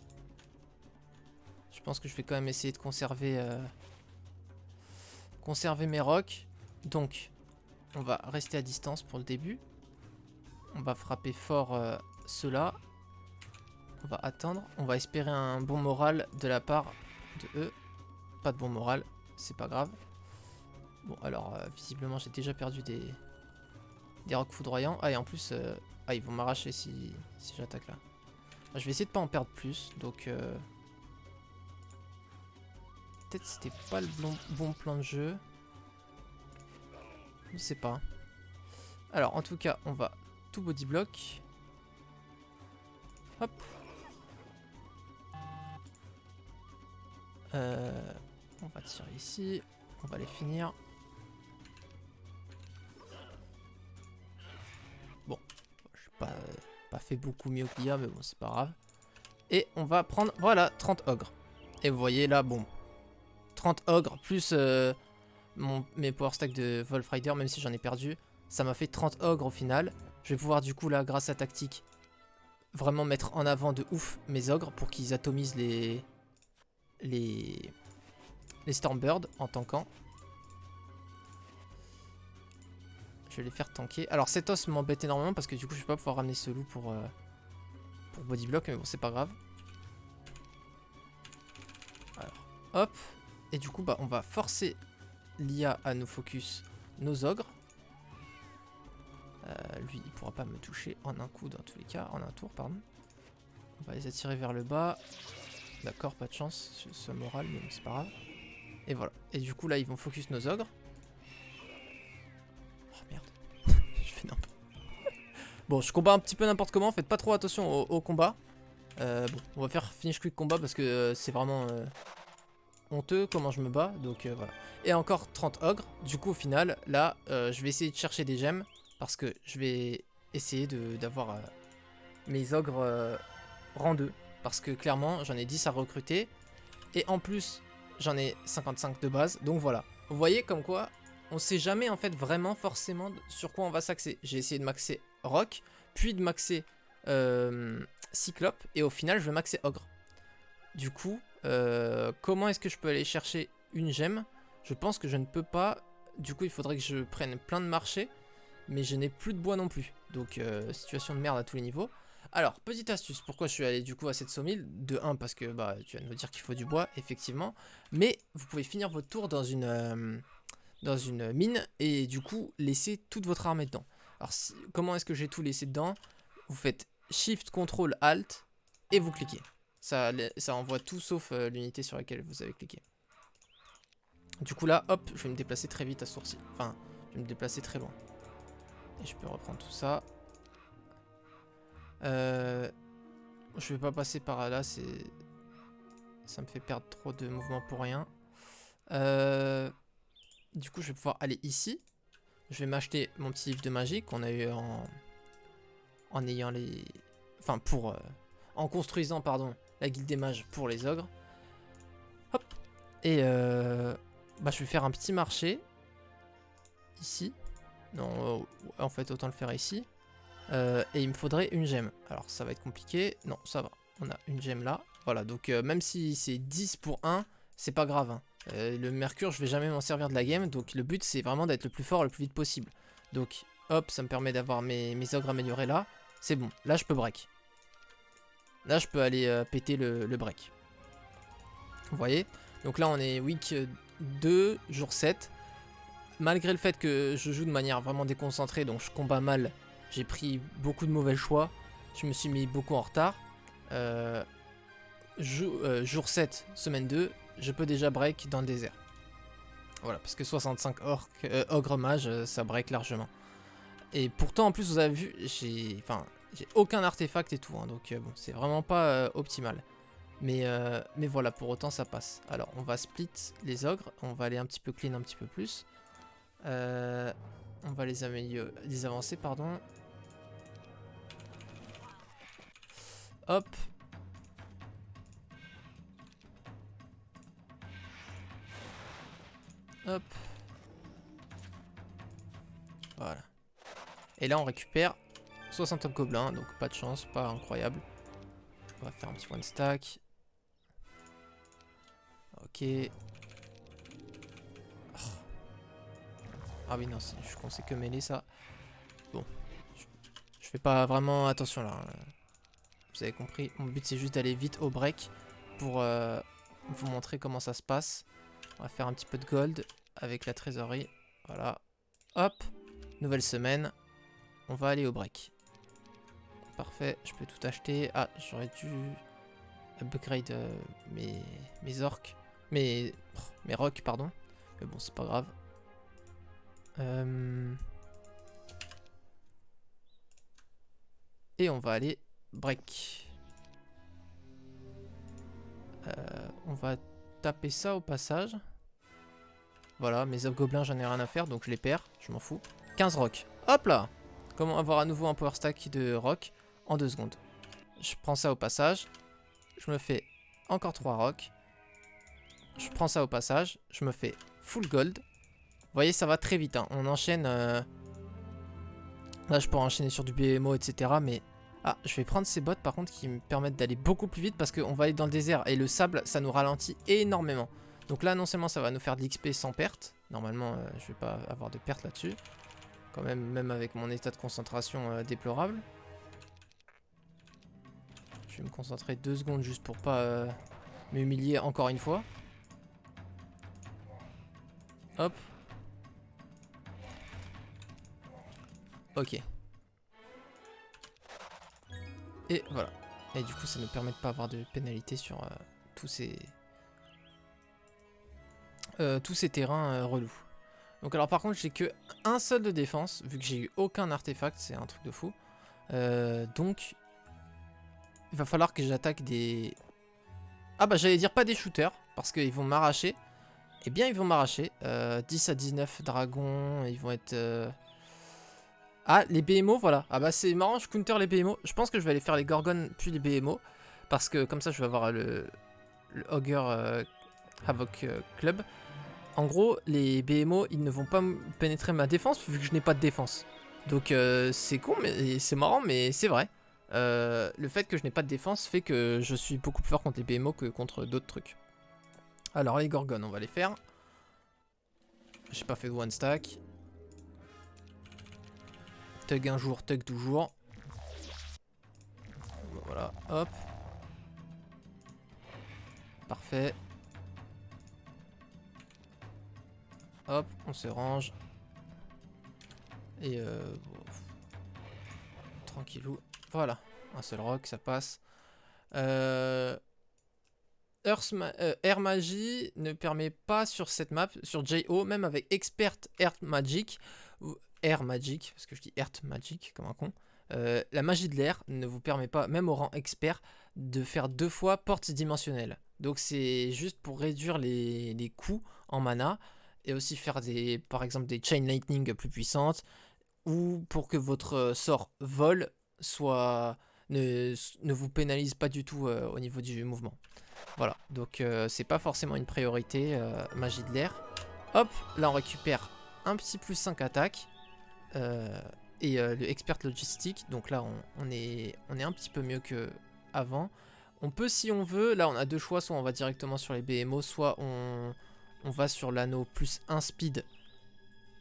Je pense que je vais quand même essayer de conserver... conserver mes rocks. Donc, on va rester à distance pour le début. On va frapper fort ceux-là. On va attendre. On va espérer un bon moral de la part de eux. Pas de bon moral, c'est pas grave. Bon, alors, visiblement, j'ai déjà perdu des rocs foudroyants. Ah, et en plus... Ah, ils vont m'arracher si j'attaque là. Je vais essayer de pas en perdre plus. Donc, peut-être c'était pas le bon plan de jeu. Je sais pas. Alors, en tout cas, on va tout body block. Hop. On va tirer ici. On va les finir. Bon, je n'ai pas fait beaucoup mieux que l'IA, mais bon, c'est pas grave. Et on va prendre, voilà, 30 ogres. Et vous voyez là, bon, 30 ogres plus mes power stacks de Wolf Rider, même si j'en ai perdu. Ça m'a fait 30 ogres au final. Je vais pouvoir du coup là, grâce à tactique, vraiment mettre en avant de ouf mes ogres pour qu'ils atomisent les Stormbirds en tankant. Je vais les faire tanker. Alors cet os m'embête énormément parce que du coup je vais pas pouvoir ramener ce loup pour bodyblock, mais bon c'est pas grave. Alors hop. Et du coup bah on va forcer l'IA à nous focus nos ogres. Lui il pourra pas me toucher en un coup dans tous les cas, en un tour pardon. On va les attirer vers le bas. D'accord, pas de chance sur ce moral, mais c'est pas grave. Et voilà. Et du coup là ils vont focus nos ogres. Oh merde. Je fais n'importe. Bon, je combat un petit peu n'importe comment, faites pas trop attention au combat. Bon, on va faire finish quick combat parce que c'est vraiment honteux comment je me bats. Donc voilà. Et encore 30 ogres. Du coup au final, là, je vais essayer de chercher des gemmes. Parce que je vais essayer d'avoir mes ogres rang 2. Parce que clairement, j'en ai 10 à recruter. Et en plus, j'en ai 55 de base. Donc voilà. Vous voyez comme quoi, on sait jamais en fait vraiment forcément sur quoi on va s'axer. J'ai essayé de maxer Rock, puis de maxer Cyclope. Et au final, je vais maxer Ogre. Du coup, comment est-ce que je peux aller chercher une gemme? Je pense que je ne peux pas. Du coup, il faudrait que je prenne plein de marchés. Mais je n'ai plus de bois non plus. Donc, situation de merde à tous les niveaux. Alors, petite astuce, pourquoi je suis allé du coup à cette sawmill? De 1, parce que bah, tu vas nous dire qu'il faut du bois, effectivement. Mais vous pouvez finir votre tour dans une mine et du coup laisser toute votre armée dedans. Alors, comment est-ce que j'ai tout laissé dedans? Vous faites Shift, Ctrl, Alt et vous cliquez. Ça envoie tout sauf l'unité sur laquelle vous avez cliqué. Du coup là, hop, je vais me déplacer très vite à ce tour-ci. Enfin, je vais me déplacer très loin. Et je peux reprendre tout ça. Je vais pas passer par là, ça me fait perdre trop de mouvement pour rien. Du coup, je vais pouvoir aller ici. Je vais m'acheter mon petit livre de magie qu'on a eu en ayant les... Enfin, en construisant, pardon, la guilde des mages pour les ogres. Hop. Et bah, je vais faire un petit marché. Ici. Non, en fait, autant le faire ici. Et il me faudrait une gemme. Alors, ça va être compliqué. Non, ça va. On a une gemme là. Voilà, donc même si c'est 10 pour 1, c'est pas grave. Hein. Le mercure, je vais jamais m'en servir de la game. Donc, le but, c'est vraiment d'être le plus fort le plus vite possible. Donc, hop, ça me permet d'avoir mes ogres améliorés là. C'est bon. Là, je peux break. Là, je peux aller péter le break. Vous voyez? Donc là, on est week 2, jour 7. Malgré le fait que je joue de manière vraiment déconcentrée, donc je combats mal, j'ai pris beaucoup de mauvais choix, je me suis mis beaucoup en retard. Jour 7, semaine 2, je peux déjà break dans le désert. Voilà, parce que 65 ogres mages, ça break largement. Et pourtant, en plus, vous avez vu, j'ai aucun artefact et tout, hein, donc bon, c'est vraiment pas optimal. Mais voilà, pour autant, ça passe. Alors, on va split les ogres, on va aller un petit peu clean un petit peu plus. On va les avancer, pardon. Hop. Hop. Voilà. Et là, on récupère 60 gobelins, donc pas de chance, pas incroyable. On va faire un petit one stack. Ok. Ah oui, non, je pensais que mêler ça. Bon. Je fais pas vraiment attention là. Vous avez compris. Mon but, c'est juste d'aller vite au break pour vous montrer comment ça se passe. On va faire un petit peu de gold avec la trésorerie. Voilà. Hop. Nouvelle semaine. On va aller au break. Parfait. Je peux tout acheter. Ah, j'aurais dû upgrade mes orques. Mes rocks, pardon. Mais bon, c'est pas grave. Et on va aller break. On va taper ça au passage. Voilà, mes hobgoblins, j'en ai rien à faire, donc je les perds, je m'en fous. 15 rocs. Hop là! Comment avoir à nouveau un power stack de rocs en 2 secondes. Je prends ça au passage. Je me fais encore 3 rocs. Je prends ça au passage. Je me fais full gold. Vous voyez, ça va très vite. Hein. On enchaîne. Là, je pourrais enchaîner sur du BMO, etc. Mais. Ah, je vais prendre ces bottes par contre qui me permettent d'aller beaucoup plus vite parce qu'on va aller dans le désert et le sable, ça nous ralentit énormément. Donc là, non seulement ça va nous faire de l'XP sans perte. Normalement, je vais pas avoir de perte là-dessus. Quand même avec mon état de concentration déplorable. Je vais me concentrer 2 secondes juste pour pas m'humilier encore une fois. Hop. Ok. Et voilà. Et du coup, ça nous permet de pas avoir de pénalité sur tous ces terrains relous. Donc alors par contre, j'ai que un seul de défense, vu que j'ai eu aucun artefact, c'est un truc de fou. Donc, il va falloir que j'attaque des... Ah bah j'allais dire pas des shooters, parce qu'ils vont m'arracher. Eh bien, ils vont m'arracher. 10 à 19 dragons, ils vont être... Ah, les BMO, voilà. Ah bah c'est marrant, je counter les BMO. Je pense que je vais aller faire les Gorgones puis les BMO. Parce que comme ça, je vais avoir le Ogre Havoc Club. En gros, les BMO, ils ne vont pas pénétrer ma défense vu que je n'ai pas de défense. Donc c'est con, mais c'est marrant, mais c'est vrai. Le fait que je n'ai pas de défense fait que je suis beaucoup plus fort contre les BMO que contre d'autres trucs. Alors les Gorgones, on va les faire. J'ai pas fait de one stack. Tug un jour, tug toujours. Voilà, hop. Parfait. Hop, on se range. Et bon, tranquillou. Voilà, un seul rock, ça passe. Air Magie ne permet pas sur cette map, sur JO, même avec Expert Earth Magic, ou Air Magic, parce que je dis Earth Magic comme un con, la magie de l'air ne vous permet pas, même au rang expert, de faire 2 fois porte dimensionnelle. Donc c'est juste pour réduire les coûts en mana, et aussi faire des, par exemple des Chain Lightning plus puissantes, ou pour que votre sort vol soit... ne vous pénalise pas du tout au niveau du mouvement. Voilà, donc c'est pas forcément une priorité, magie de l'air. Hop, là on récupère un petit plus 5 attaques. Et le expert logistique, donc là on est un petit peu mieux que avant. On peut, si on veut, là on a 2 choix, soit on va directement sur les BMO, soit on va sur l'anneau plus 1 speed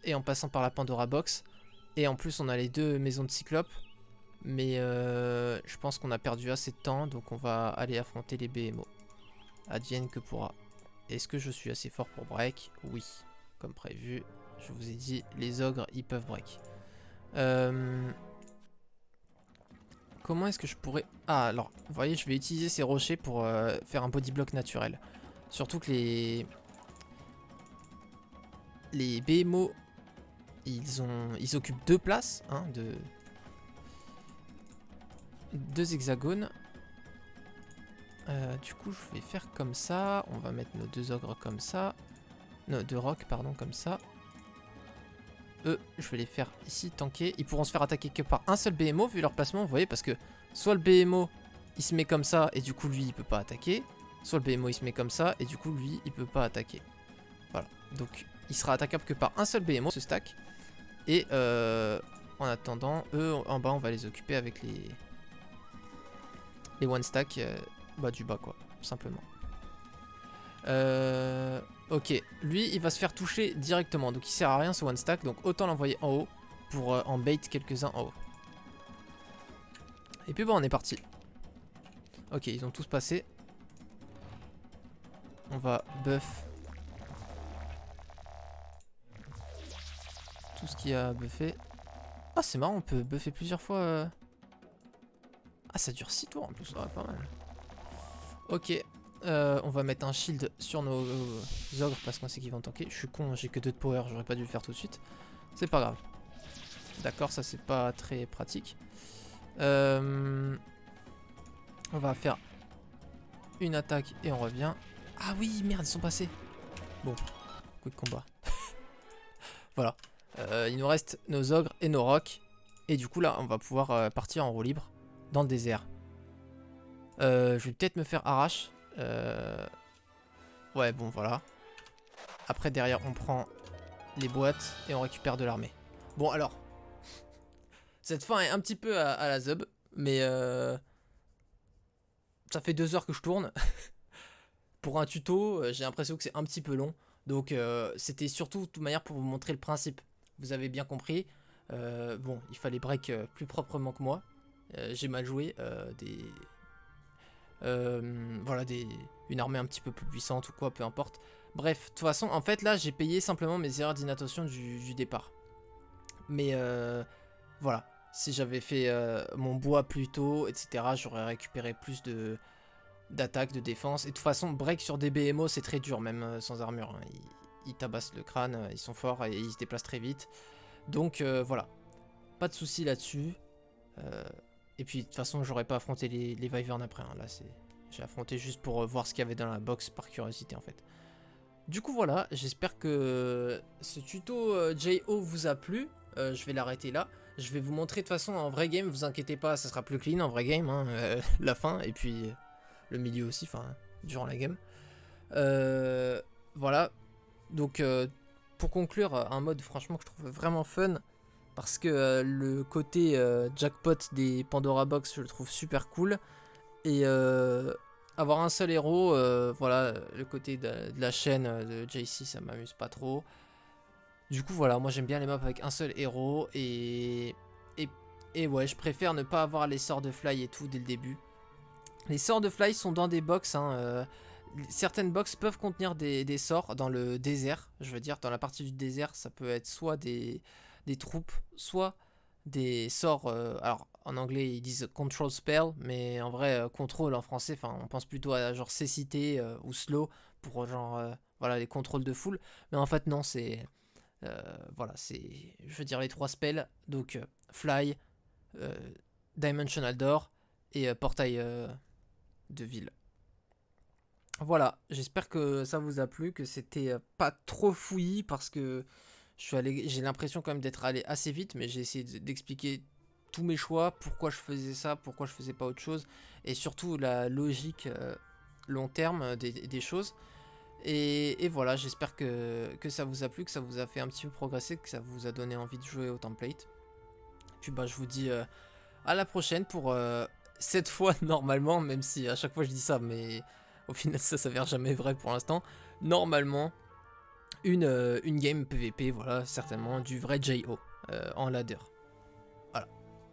et en passant par la Pandora Box. Et en plus on a les 2 maisons de Cyclope. Mais je pense qu'on a perdu assez de temps, donc on va aller affronter les BMO. Advienne que pourra. Est-ce que je suis assez fort pour break? Oui, comme prévu. Je vous ai dit, les ogres, ils peuvent break. Comment est-ce que je pourrais... Ah, alors, vous voyez, je vais utiliser ces rochers pour faire un body block naturel. Surtout que les BMO, ils occupent 2 places, hein, 2 hexagones. Du coup, je vais faire comme ça. On va mettre nos 2 ogres comme ça. Non, 2 rocs, pardon, comme ça. Eux, je vais les faire ici tanker. Ils pourront se faire attaquer que par un seul BMO vu leur placement, vous voyez, parce que soit le BMO il se met comme ça et du coup lui il peut pas attaquer, soit le BMO il se met comme ça et du coup lui il peut pas attaquer. Voilà, donc il sera attaquable que par un seul BMO ce stack. Et en attendant, eux en bas on va les occuper avec les one stack bas du bas quoi, simplement. Ok, lui il va se faire toucher directement, donc il sert à rien ce one stack, donc autant l'envoyer en haut pour en bait quelques-uns en haut. Et puis bon, on est parti. Ok, ils ont tous passé. On va buff tout ce qu'il y a à buffer. Ah c'est marrant, on peut buffer plusieurs fois. Ah ça dure 6 tours en plus, ouais, pas mal. Ok. On va mettre un shield sur nos ogres parce qu'on sait qu'ils vont tanker. Je suis con, j'ai que 2 de power, j'aurais pas dû le faire tout de suite. C'est pas grave. D'accord, ça c'est pas très pratique. On va faire une attaque et on revient. Ah oui, merde, ils sont passés. Bon, quick combat. Voilà. Il nous reste nos ogres et nos rocs. Et du coup, là, on va pouvoir partir en roue libre dans le désert. Je vais peut-être me faire arrache. Ouais, bon, voilà. Après, derrière, on prend les boîtes et on récupère de l'armée. Bon, alors. Cette fin est un petit peu à la zub. Mais ça fait 2 heures que je tourne. Pour un tuto, j'ai l'impression que c'est un petit peu long. Donc, c'était surtout de toute manière pour vous montrer le principe. Vous avez bien compris. Bon, il fallait break plus proprement que moi. J'ai mal joué. Voilà, une armée un petit peu plus puissante ou quoi, peu importe. Bref, de toute façon, en fait, là, j'ai payé simplement mes erreurs d'inattention du départ. Mais voilà, si j'avais fait mon bois plus tôt, etc., j'aurais récupéré plus d'attaque, de défense. Et de toute façon, break sur des BMO, c'est très dur, même sans armure. Hein. Ils tabassent le crâne, ils sont forts et ils se déplacent très vite. Donc voilà, pas de soucis là-dessus. Et puis de toute façon, j'aurais pas affronté les Wyverns après. Hein. Là, j'ai affronté juste pour voir ce qu'il y avait dans la box par curiosité en fait. Du coup voilà, j'espère que ce tuto JO vous a plu. Je vais l'arrêter là. Je vais vous montrer de toute façon en vrai game, vous inquiétez pas, ça sera plus clean en vrai game, hein, la fin et puis le milieu aussi, enfin durant la game. Voilà, donc pour conclure, un mode franchement que je trouve vraiment fun, parce que le côté jackpot des Pandora Box je le trouve super cool, et avoir un seul héros, voilà, le côté de la chaîne de JC ça m'amuse pas trop. Du coup voilà, moi j'aime bien les maps avec un seul héros, et ouais, je préfère ne pas avoir les sorts de fly et tout dès le début. Les sorts de fly sont dans des box, hein, certaines box peuvent contenir des sorts dans le désert, je veux dire dans la partie du désert ça peut être soit des troupes, soit des sorts, alors en anglais ils disent control spell, mais en vrai contrôle en français, enfin on pense plutôt à genre cécité ou slow pour genre voilà les contrôles de foule, mais en fait non c'est voilà c'est je veux dire les 3 spells, donc fly, dimensional door et portail de ville. Voilà, j'espère que ça vous a plu, que c'était pas trop fouillis parce que j'ai l'impression quand même d'être allé assez vite, mais j'ai essayé d'expliquer tous mes choix, pourquoi je faisais ça, pourquoi je faisais pas autre chose, et surtout la logique long terme des choses. Et voilà, j'espère que ça vous a plu, que ça vous a fait un petit peu progresser, que ça vous a donné envie de jouer au template. Puis bah je vous dis à la prochaine pour cette fois normalement, même si à chaque fois je dis ça, mais au final ça s'avère jamais vrai pour l'instant, normalement une game PVP, voilà, certainement du vrai JO en ladder. Voilà,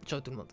ciao tout le monde.